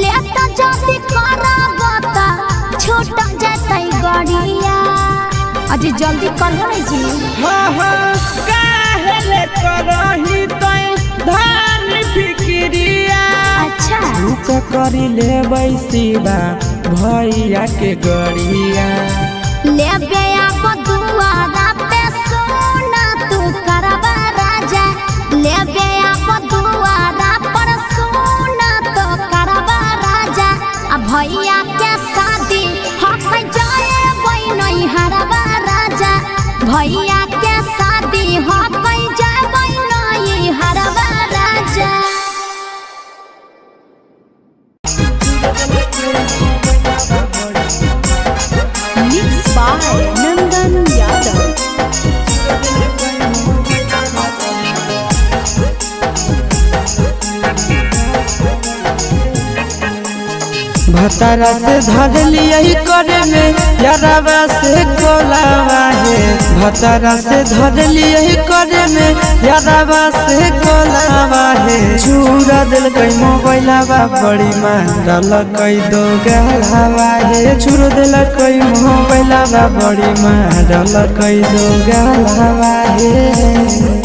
लेता जल्दी करब त छूट जतै गड़िया अजी जल्दी करहो रे जी काहे ले करही तै धान फिक्रिया अच्छा रुक करी लेबै शिवा भैया के गड़िया लेबे अब दुआरा पे सोना तू करबा राजा लेबे अब दुआरा पर सोना तो करबा राजा आ भैया के शादी हक जाए नहीं हरबा राजा भैया के शादी हक जाए नहीं हरबा राजा Mixed by Nandan Yadav. भतारा से धर लिया करे में यारावा से कोलावा है। भतारा से धर लिया करे में यारावा से कोलावा है। चूरा दिल कई मोबाइलावा बड़ी मारल कई दो गलावा है। चूर दिल कई मोबाइलावा बड़ी मारल कई दो गलावा है।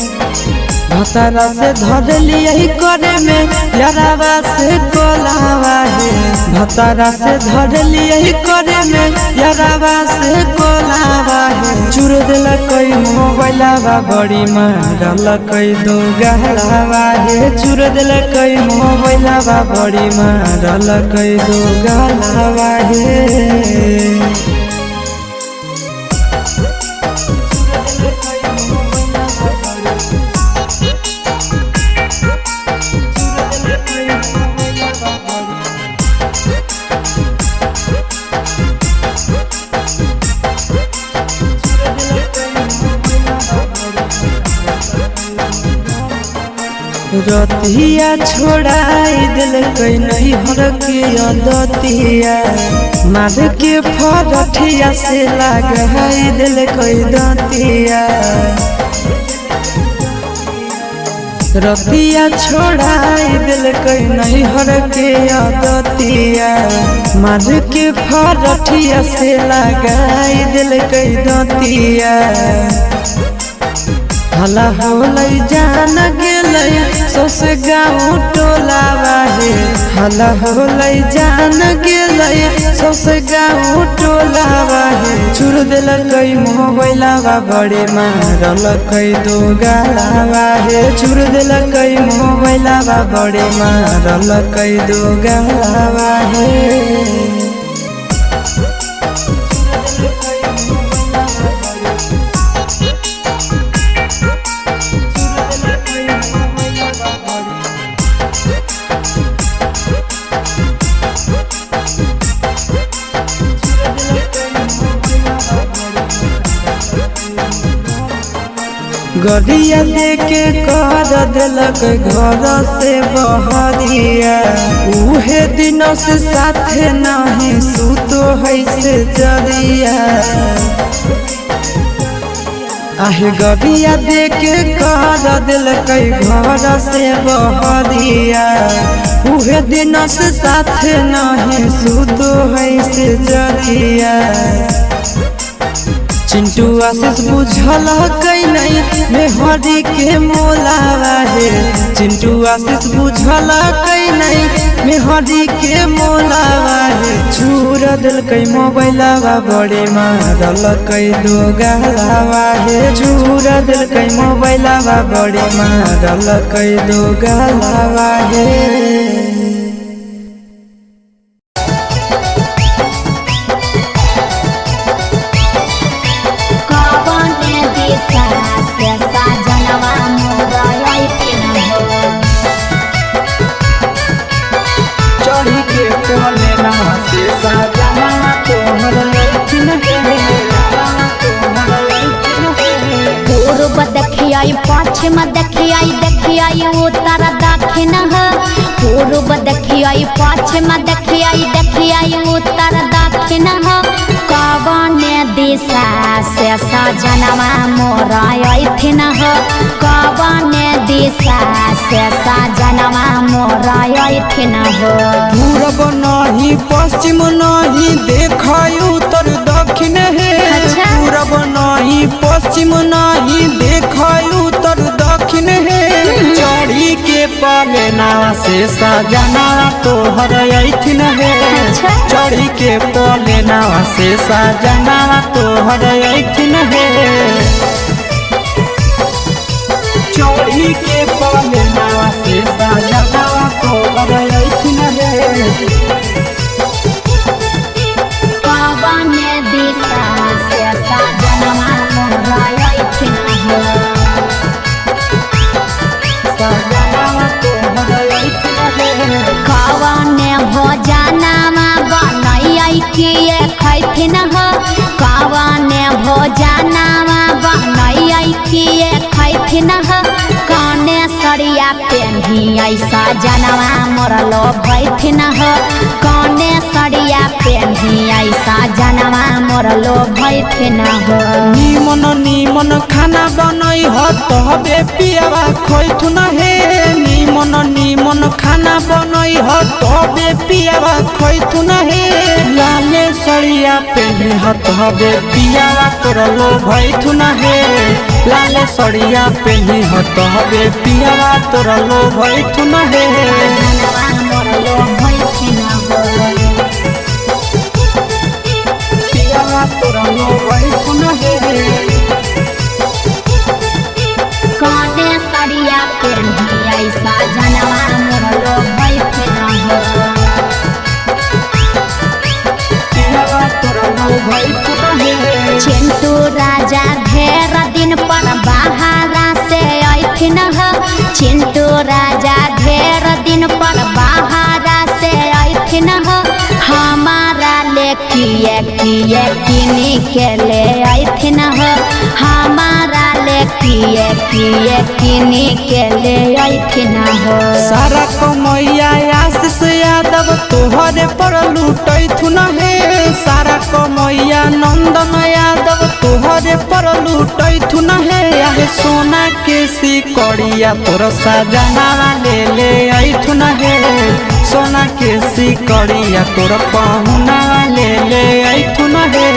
भतारा से धर लिया करे में यारावा से कोलावा है। भतारा से धर लिया करे में यारावा से कोलावा है। चूर दिल कई मोबाइलावा बड़ी मारल कई दो गलावा है। चूर दिल कई मोबाइलावा बड़ी मारल कई दो गलावा है। रतिया छोड़ाई दिल कई नहीं हर के अदतिया। मार के फरठिया से लगाई दिल कई दतिया। रतिया छोड़ाई दिल कई नहीं हर के अदतिया। मार के फरठिया से लगाई दिल कई दतिया। हला होलै जान गेलै सौस गाँव टोलावा है। हला होलै जान गेलै सौस गाँव टोलावा है। चूर दिल कई मोबाइलावा बड़े मारल कई दो गलावा है। चूर दिल कई मोबाइलावा बड़े मारल कई दो गलावा है। गरिया देके कर दिलक घर से बहरिया। उहे दिन से साथे नहीं सुतो है से जरिया। आहे गरिया देके कर दिलक घर से बहरिया। उहे दिन से साथे नहीं सुतो है से जरिया। चिंटू आशीष बुझल कई नहीं मेहरी के मोलावा है। चिंटू आशीष बुझल कई नहीं मेहरी के मोलावा है। चूर दिल कई मोबाइलावा बड़े मारल कई दो गलावा है। चूर दिल कई मोबाइलावा बड़े मारल कई दो गलावा है। पश्चिम देखियाई उत्तर दक्षिण पूर्व देखियाई पश्चिम देखियाई उत्तर दक्षिण कवन दिशा से सजनवा मोर अइथिन कवन दिशा से सजनवा मोर अइथिन पूर्व नहीं पश्चिम नहीं देखाई उत्तर दक्षिण है। पूर्व नहीं पश्चिम नहीं देखाई उत्तर दक्षिण है। चढ़ी के पलेना से सजना तोहर अइथिन है। चढ़ी के पलेना से सजना तोहर अइथिन है। चढ़ी के पलेना से सजना तोहर अइथिन है। कवन दिशा से सजनवा मोर अइथिन कवन भोजनमा बनैयै किए खैथिन कवन भोजनमा बनैयै किए खैथिन कने सरिया पेन्हियै सजनवा मोर लोभैथिन कने मोरलो भई फेना हो निमन निमन खाना बनई हो तबे पियावा खोइथु न हे निमन निमन खाना बनई हो तबे पियावा खोइथु न हे लाले सड़िया पेली हो तबे पियावा तोरलो भइथु न हे लाले सड़िया पेली हो तबे पियावा तोरलो भइथु न हे मोरलो भई फेना हो पियावा तोरलो भइथु न हे काने सड़िया पेली ऐसा जनवा मोरलो भई फेना हो पियावा तोरलो भइथु न हे चिंटू राजा ढेर दिन पर बाहरा से ऐथिन हो चिंटू राजा ढेर दिन पर बाहरा से ऐथिन हो हमारा ले किए किए किनी के ले ऐथिन हो हमारा ले किए किए किनी के ले ऐथिन हो सारा कमैया आशीष यादव तोहरे पर लूटैथु न हे सारा कमैया नंदन यादव तोहरे पर लूटैथु न हे आहे सोना के सिकड़िया तोर सजनावा ले ऐथु न हे सोना के सिकड़िया तोर पहुनावा ले ऐथु न हे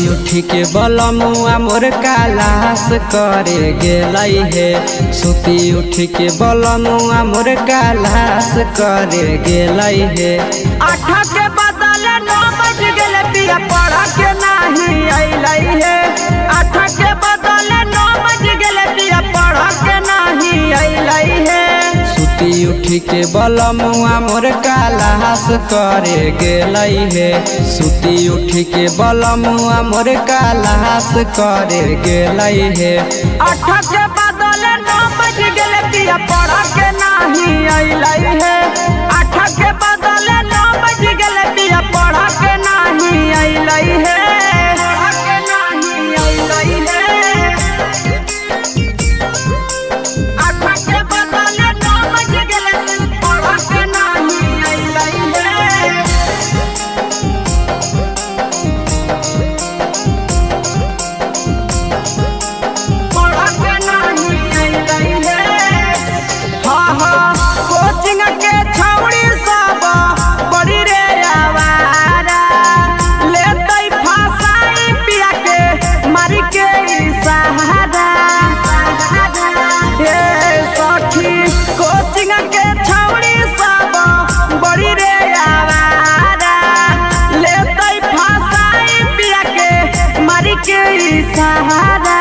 उठी के बलमुआ मोर कालास करे गेलै हे सुती उठी के बलमुआ मोर कालास करे गेलै हे 8 के बदले 9 बज गेले पिया पढ़ के नहीं अइलै हे 8 के बदले 9 बज गेले पिया पढ़ के नहीं अइलै हे सुती उठी के बलमुआ मोर कालास करे गेलै हे सुती उठी के बलमुआ मोर कालास करे गेलै हे 8 के बदले 9 बज गेले पिया पढ़ के नहीं अइलै हे 8 के बदले 9 बज गेले पिया पढ़ के नहीं अइलै हे पढ़ के नहीं अइलै हे 8 के बदले 9 बज गेले पढ़ के नहीं अइलै हे कोचिंग के छौड़ी सब बड़ी रे आवारा लेतै फसाई पिया के मारी के सहारा हे सखी कोचिंग के छौड़ी सब बड़ी रे आवारा लेतै फसाई पिया के मारी के सहारा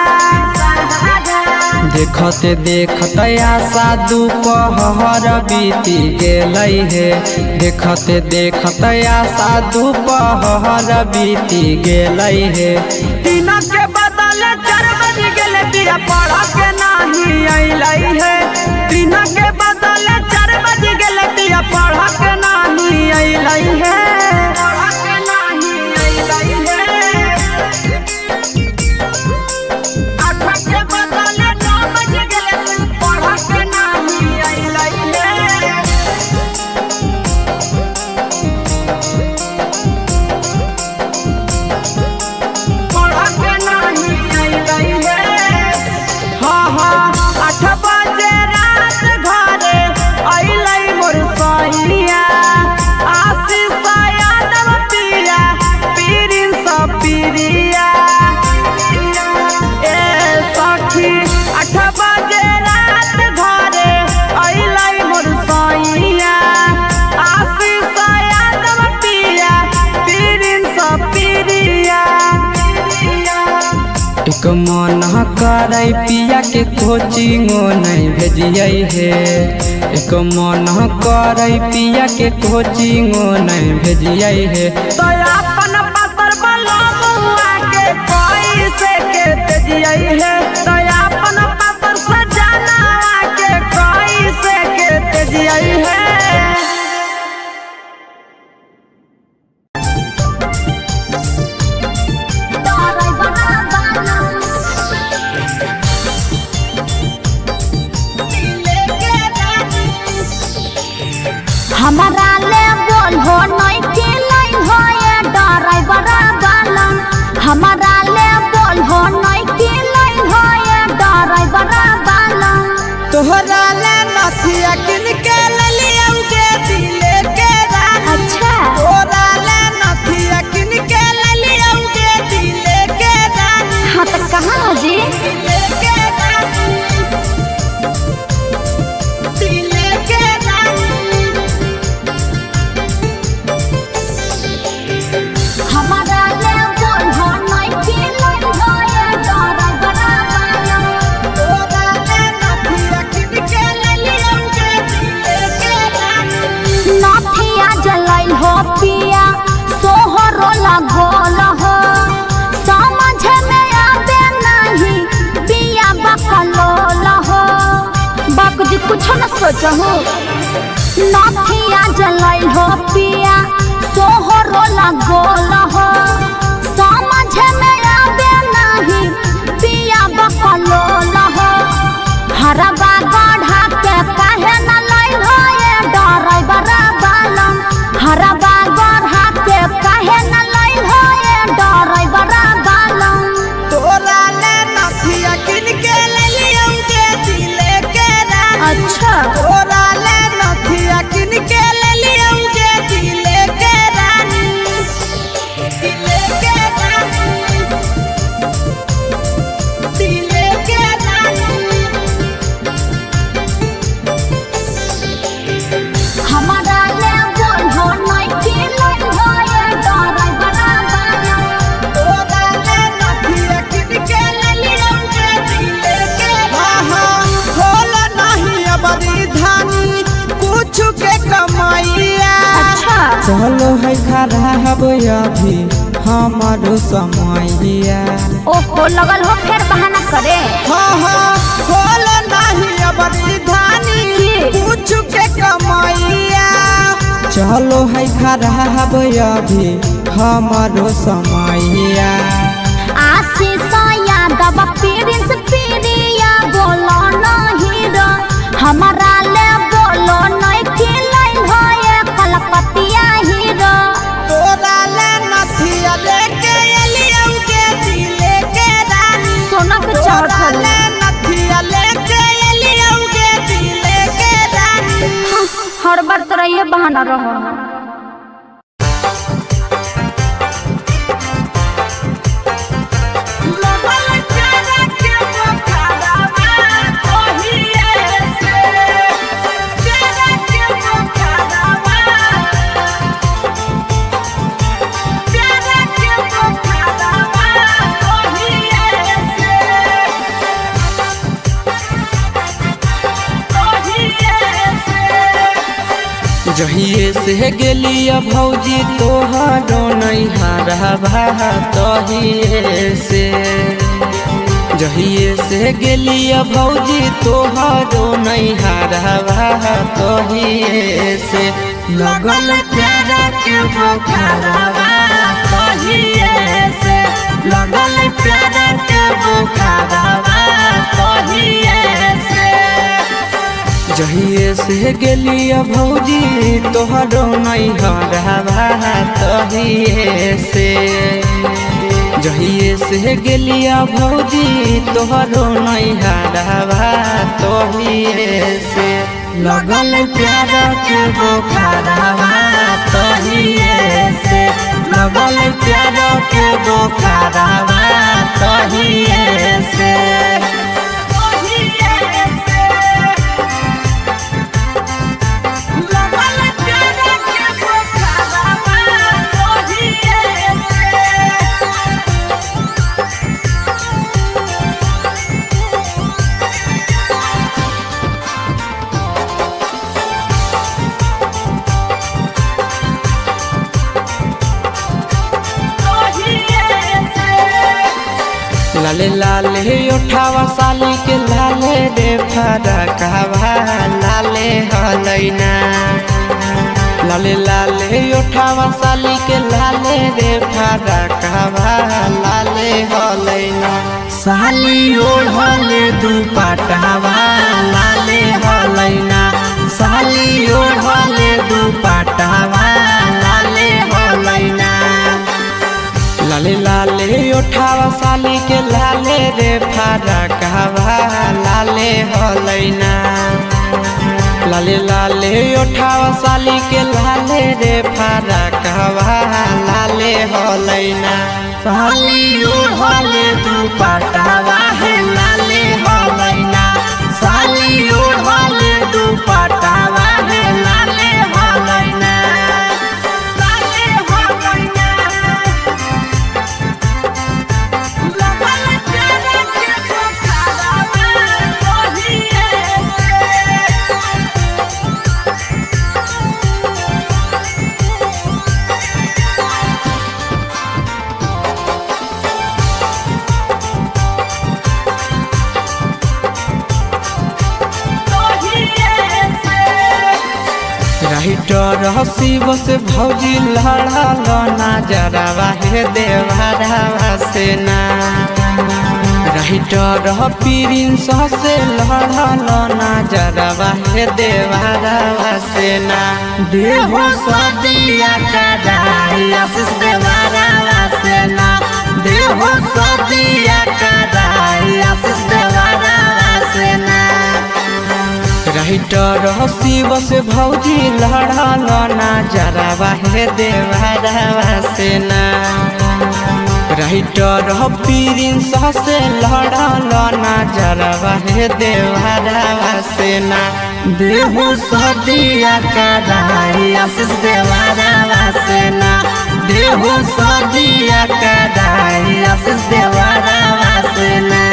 देखते देखते आशा दोपहर बीती गेलै हे देखते देखते आशा दोपहर बीती गेलै हे 3 के बदले 4 बज गेले पिया पढ़ के नहीं अइलै हे 3 के बदले 4 बज गेले पिया पढ़ के नहीं अइलै हे पढ़ के नहीं अइलै हे 8 के बदले 9 बज गेले पढ़ के नहीं अइलै हे पढ़ के नहीं अइलै हे 8 बजे रात घरे अइलै मोर सैया आशीष यादव पिया पीरिन सब पिरिया ए सखी 8 बजे रात घरे अइलै मोर सैया आशीष यादव पिया पीरिन सब पिरिया एक मन करे पिया के कोचिंगो नहीं भेजिए हे एक मन करे पिया के कोचिंगो नहीं भेजिए हे तो अपन पतर बलमुआ के कैसे के तेजियै हे तो अपन पतर सजाना के कैसे के तेजियै हे हमारा ले बोल हो नहीं के लाई हो ये ड्राइवर वाला हमारा ले बोल हो नहीं के लाई हो ये ड्राइवर वाला तोहरा ले नथिया किन के लिया उगे दिले के रानी अच्छा तोहरा ले नथिया किन के लिया उगे दिले के रानी हाँ तो कहाँ जी दिले के रानी दिले के रानी हमारा ले बोल हो नहीं के लाई हो ये ड्राइवर वाला तोहरा ले नथिया किन के लिया उगे दिले के रानी नथिया जलाई हो पिया सोहरो लगोल हो समझ में आवे नहीं पिया बकलोल हो बाप जी कुछ न सोचो नथिया जलाई हो पिया सोहरो लगोल हो समझ में आवे नहीं पिया बकलोल हो हरबा गढ़ा के काहे न लाई हो ये ड्राइवर वाला हरबा गढ़ा के काहे न लाई हो ये ड्राइवर वाला तोहरा ले नथिया किन के लिया उगे दिले के रानी अच्छा तोहरा ले नथिया किन के लिया उगे दिले के रानी दिले के रानी अभी हमारो समैया। ओहो लगल हो फिर बहाना करे। हाँ हाँ खोल नहीं अबरी धानी पूछ के कमैया। चलो है खराब अभी हमारो समैया। आशीष यादव प्रिंस प्रिया बोलो नहीं रो हमारा ले बोलो नहीं खिलाई होए कलकतिया हीरो। तोरा ले नथिया लेके एलियौ के दिले के रानी। सोना के तोरा चढ़ल ले नथिया लेके एलियौ के दिले के रानी। हर बार तरह ये बहाना रहो। जहिए से गेलिया भौजी तोहरो नहीं हारबा तहिए से। जहिए से गेलिया भौजी तोहरो नहीं हारबा तहिए से। लगल प्यारा के बुखारवा तहिए से। लगल प्यारा के बुखारवा तहिए से। जहिए से गेलिया भौजी तोहरो नहीं हरबा तहिए से। जहिए से गेलिया भौजी तोहरो नहीं हरबा तहिए से। लगल प्यार के बुखारवा तहिए से। लगल प्यार के बुखारवा तहिए से। लाले लाले उठावा साली के लाले रे फरकवा लाले हलैना। लाले लाले उठावा साली के लाले रे फरकवा लाले हलैना। साली ओढ़ले दुपट्टावा लाले हलैना। साली ओढ़ले दुपट्टावा लाले हलैना। लाले लाले उठावा साली के लाले रे फरकवा लाले हलैना। लाले लाले उठावा साली के लाले रे फरकवा लाले हलैना। साली ओढ़ले दुपट्टावा है लाले हलैना। साली ओढ़ले दुपट्टावा है लाले हलैना। राइटर हसीब से भौजी लड़ल नजरवा हे देवरवा से ना। राइटर प्रिंस से लड़ल नजरवा हे देवरवा से ना। देहो सदिया कदाई आशीष देवरवा से ना। देहो सदिया कदाई आशीष देवरवा से ना। राइटर हसीब से भौजी लड़ल नजरवा हे देवरवा से ना। राइटर प्रिंस से लड़ल नजरवा हे देवरवा से ना। देहो सदिया कदाई आशीष देवरवा से ना। देहो सदिया कदाई आशीष देवरवा से ना।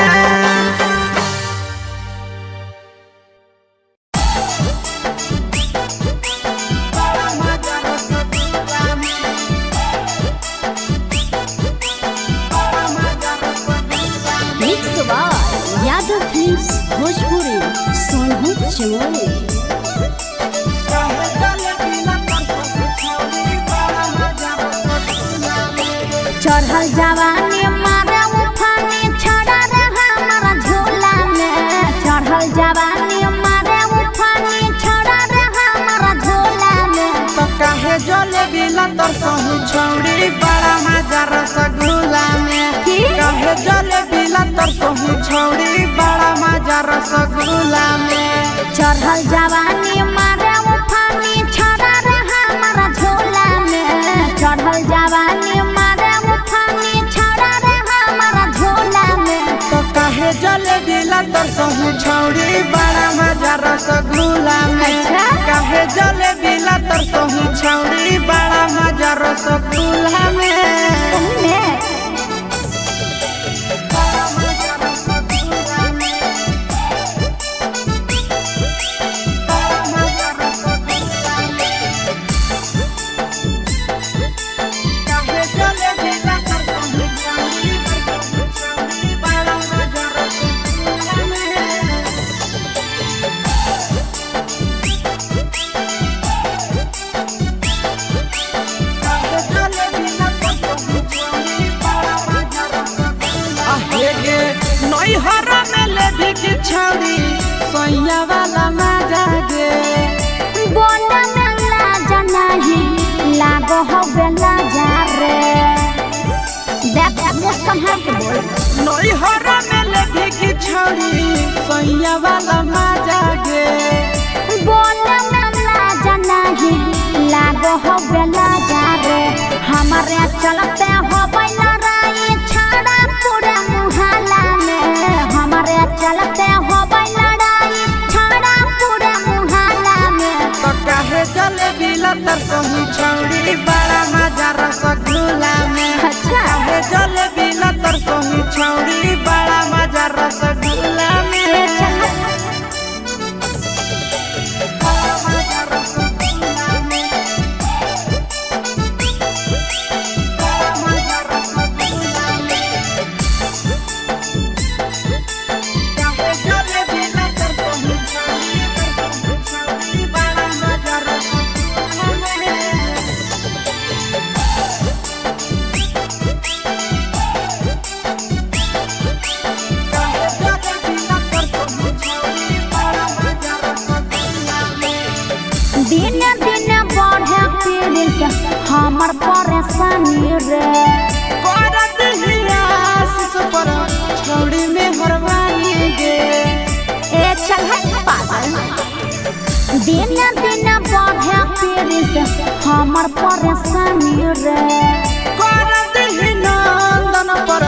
चमोली। काहे जलेबी लतर सही छौड़ी बड़ा मजा रसगुल्ला में। चढ़ल जवानी मारे उफानी छड़ा रे हमारा झोला में। चढ़ल जवानी मारे उफानी छड़ा रे हमारा झोला में। तो काहे जलेबी लतर सही छौड़ी बड़ा मजा रसगुल्ला में। की? काहे जलेबी लतर सही छौड़ी बड़ा मजा रसगुल्ला में। चढ़ल जवानी मारे उफानी छड़ा रे हमारा झोला में। चढ़ल जवानी मारे उफानी छड़ा रे हमारा झोला में। तो काहे जलेबी लतर सही छौड़ी बड़ा मजा रसगुल्ला में। अच्छा? काहे जलेबी लतर सही छौड़ी बड़ा मजा रसगुल्ला में। सही में बड़ा मजा रसगुल्ला में। बड़ा मजा रसगुल्ला में। काहे जलेबी लतर सही छौड़ी बड़ा मजा रसगुल्ला में। नैहरा में लेभी की छौड़ी सैया वाला मजा गे। बोला में लाजा नहीं लागो हो बेला जा रे। देख मुँह संभाल के बोल। नैहरा में लेभी की छौड़ी सैया वाला मजा गे। बोला में लाजा नहीं लागो हो बेला जा रे। हमारे चलते हो बैला राई छाड़ा पूरे मुहल्ला में। हमारे चलते हो बैला राई छाड़ा पूरे मुहल्ला में। तो काहे जलेबी लतर सही छौड़ी बड़ा मजा रसगुल्ला में। अच्छा। काहे जलेबी लतर सही छौड़ी बड़ा मजा रसगुल्ला में। बड़ा मजा रसगुल्ला में। बड़ा मजा रसगुल्ला में। काहे जलेबी लतर सही छौड़ी बड़ा मजा रसगुल्ला में। दिन दिन बढ़े पीड़ित हमर परेशानी रे। करत हिया आशीष पर छौड़ी में हरवानी गे। ए चल हट पागल। दिन दिन बढ़े पीड़ित हमर परेशानी रे। करत ही नंदन पर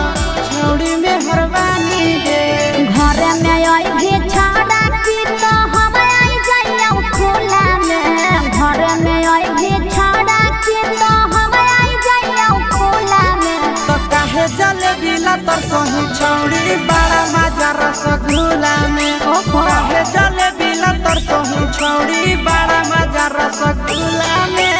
छौड़ी में हरवानी गे। घर में आई भी छाड़ा की तो हम आई जाइया खुला में। घर में आई भी छाड़ा की तो हम आई जाइया खुला में। तो काहे जलेबी लतर सही छौड़ी बड़ा मजा रसगुल्ला में। काहे जलेबी लतर सही छौड़ी बड़ा मजा रसगुल्ला में।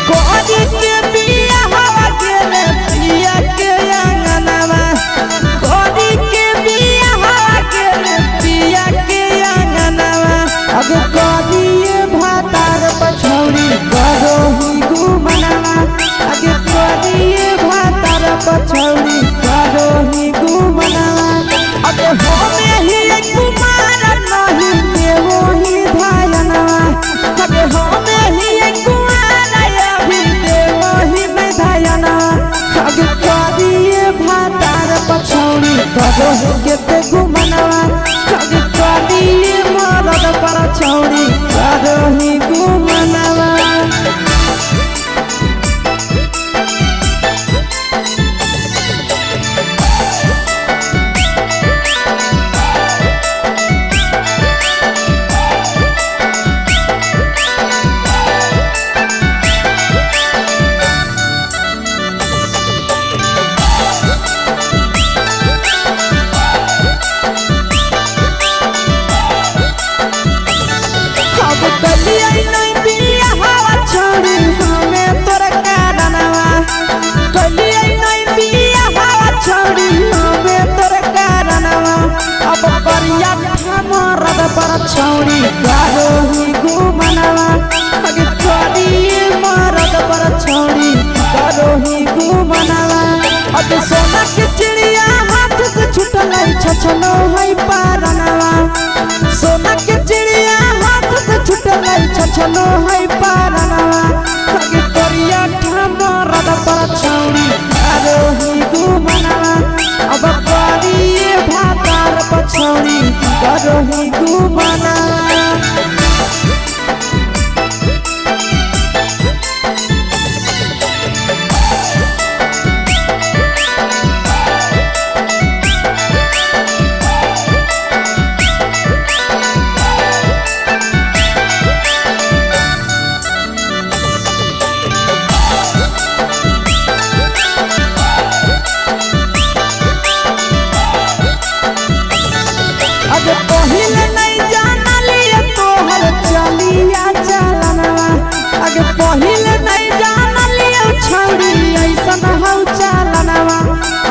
कोरी के बिया हवा गेले पिया के अंगनवा। कोरी के बिया पर छौड़ी करोही घुमनवा अगे करिए मरद पर छौड़ी करोही घुमनवा अगे सोना के चिड़िया हाथ से छूटल छछनो है पारनवा सोना के चिड़िया हाथ से छूटल छछनो है पारनवा अगे करिया मरद पर छौड़ी करोही घुमनवा अब करिए भातार पछौड़ी करोही घुमनवा पहिले नहीं जानलिए तोहर चलिया चलनवा अगे पहिले नहीं जानलिए छौड़ी ऐसन हौ चलनवा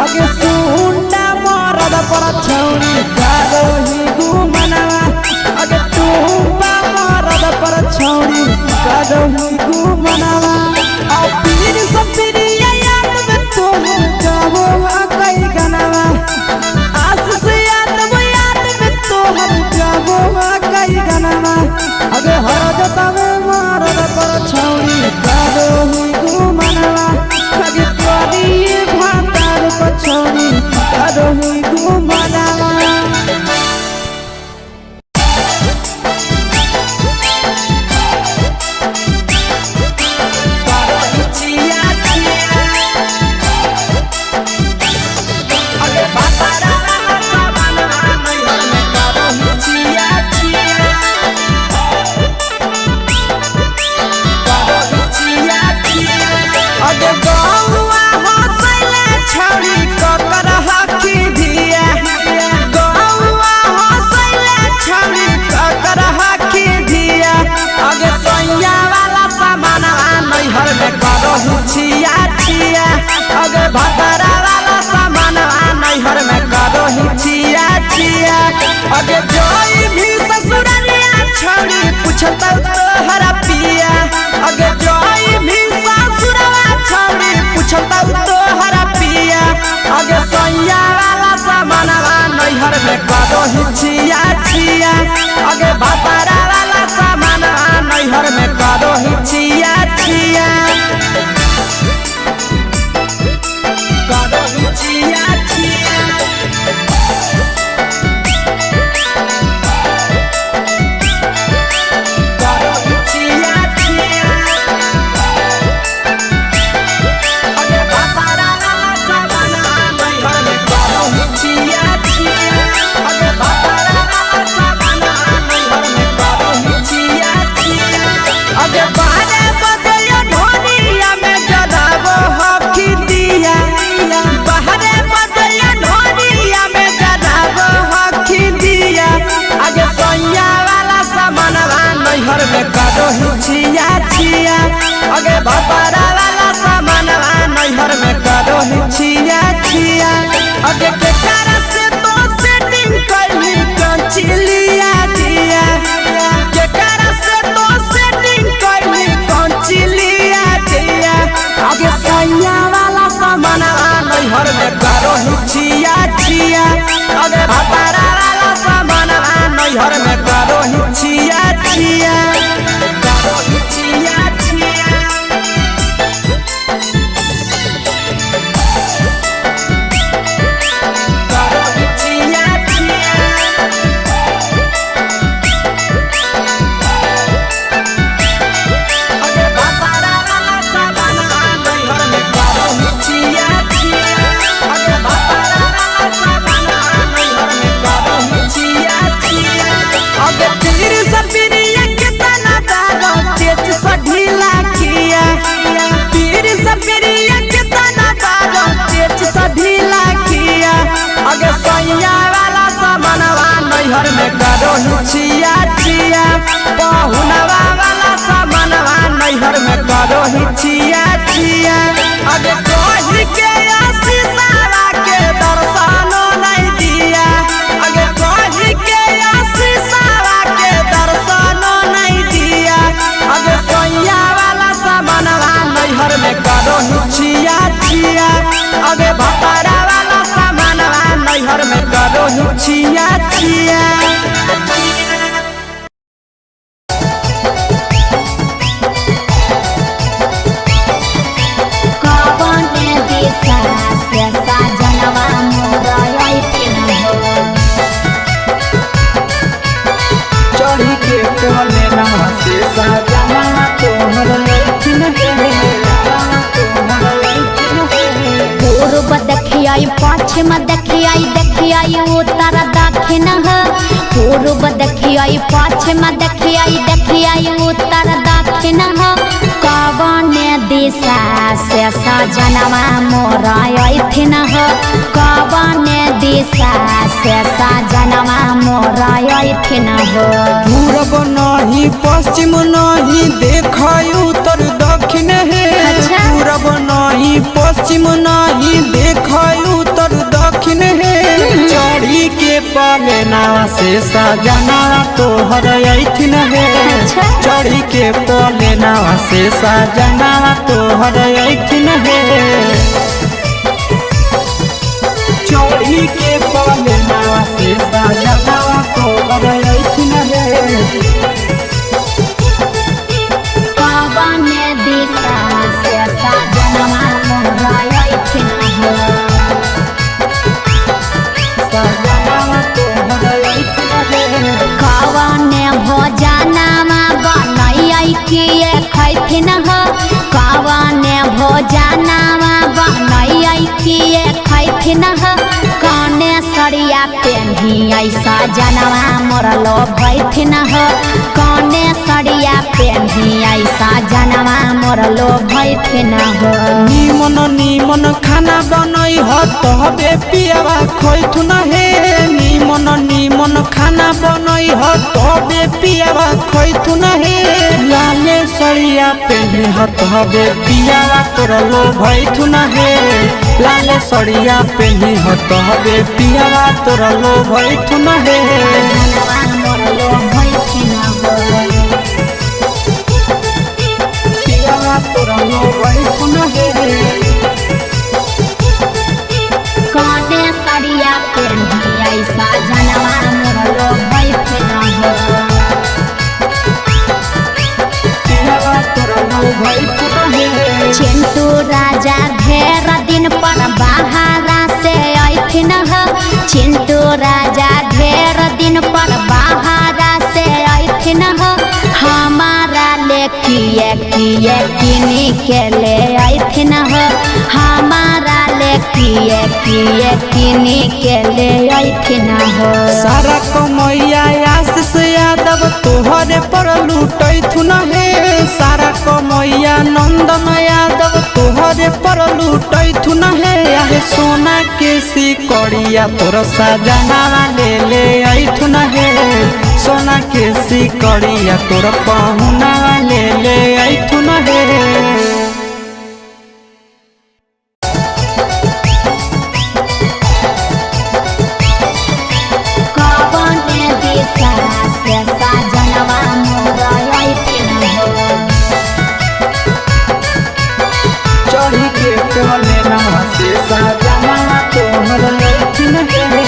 अगे सुंडा मरद पर छौड़ी करोही घुमनवा अगे टूपा मरद पर छौड़ी करोही घुमनवा आ पीर सब पीरिया याद में तोहर जाबो कई गनवा आस से कई गनवा अगे हर जतावे मरद पर छौड़ी करोही घुमनवा अगे करिए भातार पर छौड़ी करोही घुमनवा छिया छिया अगे भतरा वाला सामान नैहर में करोही छिया छिया अगे जोई भी ससुररिया छौड़ी पूछता तोहरा पिया अगे जोई भी ससुरवा छौड़ी पूछता तोहरा पिया अगे सैया वाला सामान नैहर में करोही छिया छिया अगे भतरा वाला सामान नैहर में करोही छिया छिया करोही छिया छिया अगे भतरा वाला सामान नैहर में करोही छिया छिया अगे के कारण से तो सेटिंग करली कंचिलिया दिया के कारण से तो सेटिंग करली कंचिलिया दिया अगे सैया वाला सामान नैहर में करोही छिया छिया अगे भतरा वाला सामान नैहर में करोही छिया छिया करोही छिया छिया करोही छिया छिया अगे भतरा वाला सामान नैहर में करोही छिया छिया अगे भतरा वाला सामान नैहर में करोही छिया छिया अगे तीर सपिरिया कितना दारो तेज सढीला किया तीर सपिरिया कितना दारो तेज सढीला किया अगे सैया वाला सामानवा नैहर में करोही छिया छिया पहुनवा वाला सामानवा नैहर में करोही छिया छिया अगे कही के आशीषवा के दर्शनो नहीं दिया अगे कही के आशीषवा नवा से सजना तोहर लैथिन हे पूर्व देखियाई पश्चिम देखियाई उत्तर दक्षिण पूर्व देखियाई पश्चिम देखियाई उत्तर दक्षिण कवन दिशा से सजनवा मोरा अइथिन कवन दिशा से सजनवा मोरा अइथिन पूरब नहीं पश्चिम नहीं देखाई उत्तर दक्षिण हे पूरब नहीं पश्चिम नहीं देखाई उत्तर दक्षिण हे चढ़ी के पाले नावा से सजना तोहर अइथिन हे चढ़ी के पाले नावा से सजना तोहर अइथिन हे चढ़ी के पाले नावा से सजना तोहर अइथिन हे कवन दिशा से सजनवा मोरा अइथिन कवन भोजनमा बनैयै किए खैथिन कवन भोजनमा बनैयै किए खैथिन कने सरिया पेन्हियै सजनवा मोरा लोभैथिन कने सरिया पेन्हियै सजनवा मोरा लोभैथिन निमन निमन खाना बनई ह तबे पियावा खैथुन हे निमन निमन खाना बनई ह तबे पियावा खैथुन हे लाले सरिया पेन्हे ह तबे पियावा तोरा लोभैथुन हे लाले सरिया पेन्हे ह तबे पियावा तोरा लोभैथुन हे सजनवा मोरा लोभैथिन पियावा तोरा लोभैथुन हे कने सरिया पेन्हियै सजनवा मोरा लोभैथिन पियावा तोरा लोभैथुन हे चिंटू राजा ढेर दिन पर बाहरा से अइथिन चिंटू राजा ढेर दिन पर बाहरा से अइथिन हमारा ले किए किनी के ले अइथिन हमारा ले किए किनी के ले अइथिन सारा कमैया आशीष यादव तोहरे पर लूटैथुन हे सारा कमैया नंदन यादव तोहरे पर लूटैथुन हे आहे सोना के सिकड़िया तोर सजना ले अइथुन हे सोना के सिकड़िया तोर पहुना ले अइथुन हे कवन दिशा से सजनवा मोरा अइथिन चढ़ी के कोले नवा से सजना तोहर लैथिन हे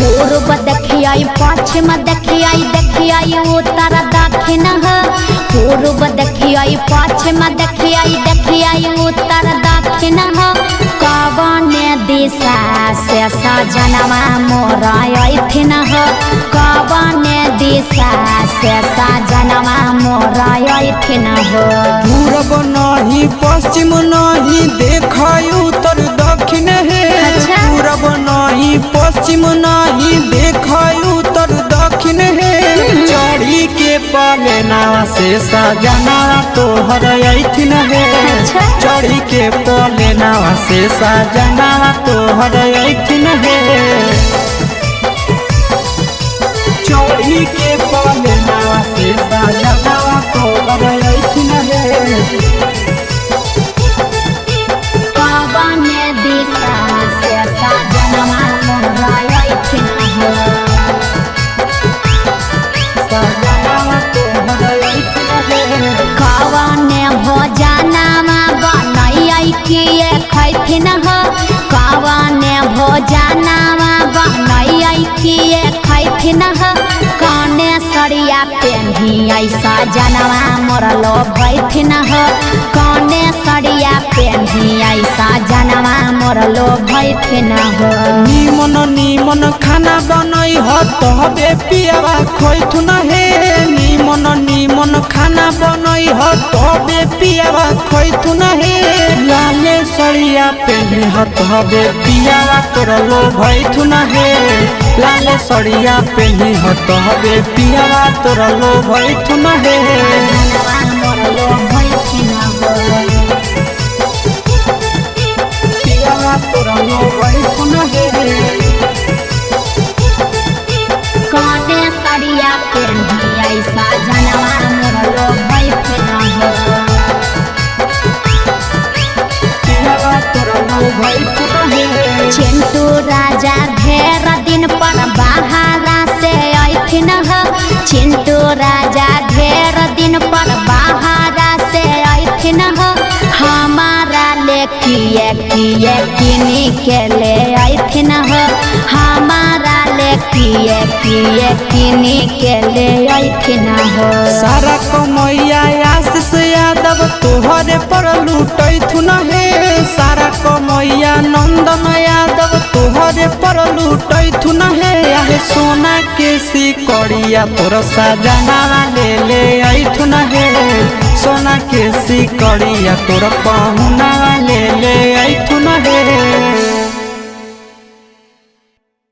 पूर्व देखियाई पश्चिम देखियाई उत्तर दक्षिण पूर्व देखियाई पश्चिम देखियाई उत्तर दक्षिण कवन दिशा से सजनवा मोरा अइथिन कवन दिशा से सजनवा मोरा अइथिन पूरब नहीं पश्चिम नहीं देखाई उत्तर दक्षिण हे पूरब नहीं पश्चिम नहीं देखाई उत्तर दक्षिण हे चढ़ी के पाले नावा से सजना तोहर अइथिन हे चढ़ी के पाले नावा से सजना तोहर अइथिन हे चढ़ी के पाले नावा से सजना तोहर अइथिन हे कवन दिशा से सजनवा मोरा अइथिन कवन भोजनमा बनैयै किए खैथिन कवन भोजनमा बनैयै किए खैथिन कने सरिया पेन्हियै सजनवा मोरा लोभैथिन कने सरिया पेन्हियै सजनवा मोरा लोभैथिन निमन निमन खाना बनई ह तहबे पियावा खोइथुन हे निमन निमन खाना बनई ह तहबे पियावा खोइथुन हे लाले सड़िया पेली ह तहबे पियावा तोर लो भइथुन हे लाले सड़िया पेली ह तहबे पियावा तोर लो भइथुन हे पियावा तोर लो भइथुन हे कौने सड़िया पेन्ही ऐसा जनवा मोर लो बैठे न हो पियावा तोर लो भइथुन हे चिंटू राजा ढेर दिन पर बाहरा से ऐथिन ह चिंटू राजा ढेर दिन पर बाहरा से ऐथिन ह हमारा ले किए किए किनी के ले ऐथिन ह हमारा ले किए किए किनी के ले ऐथिन ह सारा कमैया आशीष यादव तोहरे पर लूटैथुन हे सारा कमैया नंदन यादव तोहरे पर लूटैथुन हे आहे सोना के सिकड़िया तोर सजनावा ले ऐथुन हे सोना के सिकड़िया तोर पहुना ले ऐथुन हे।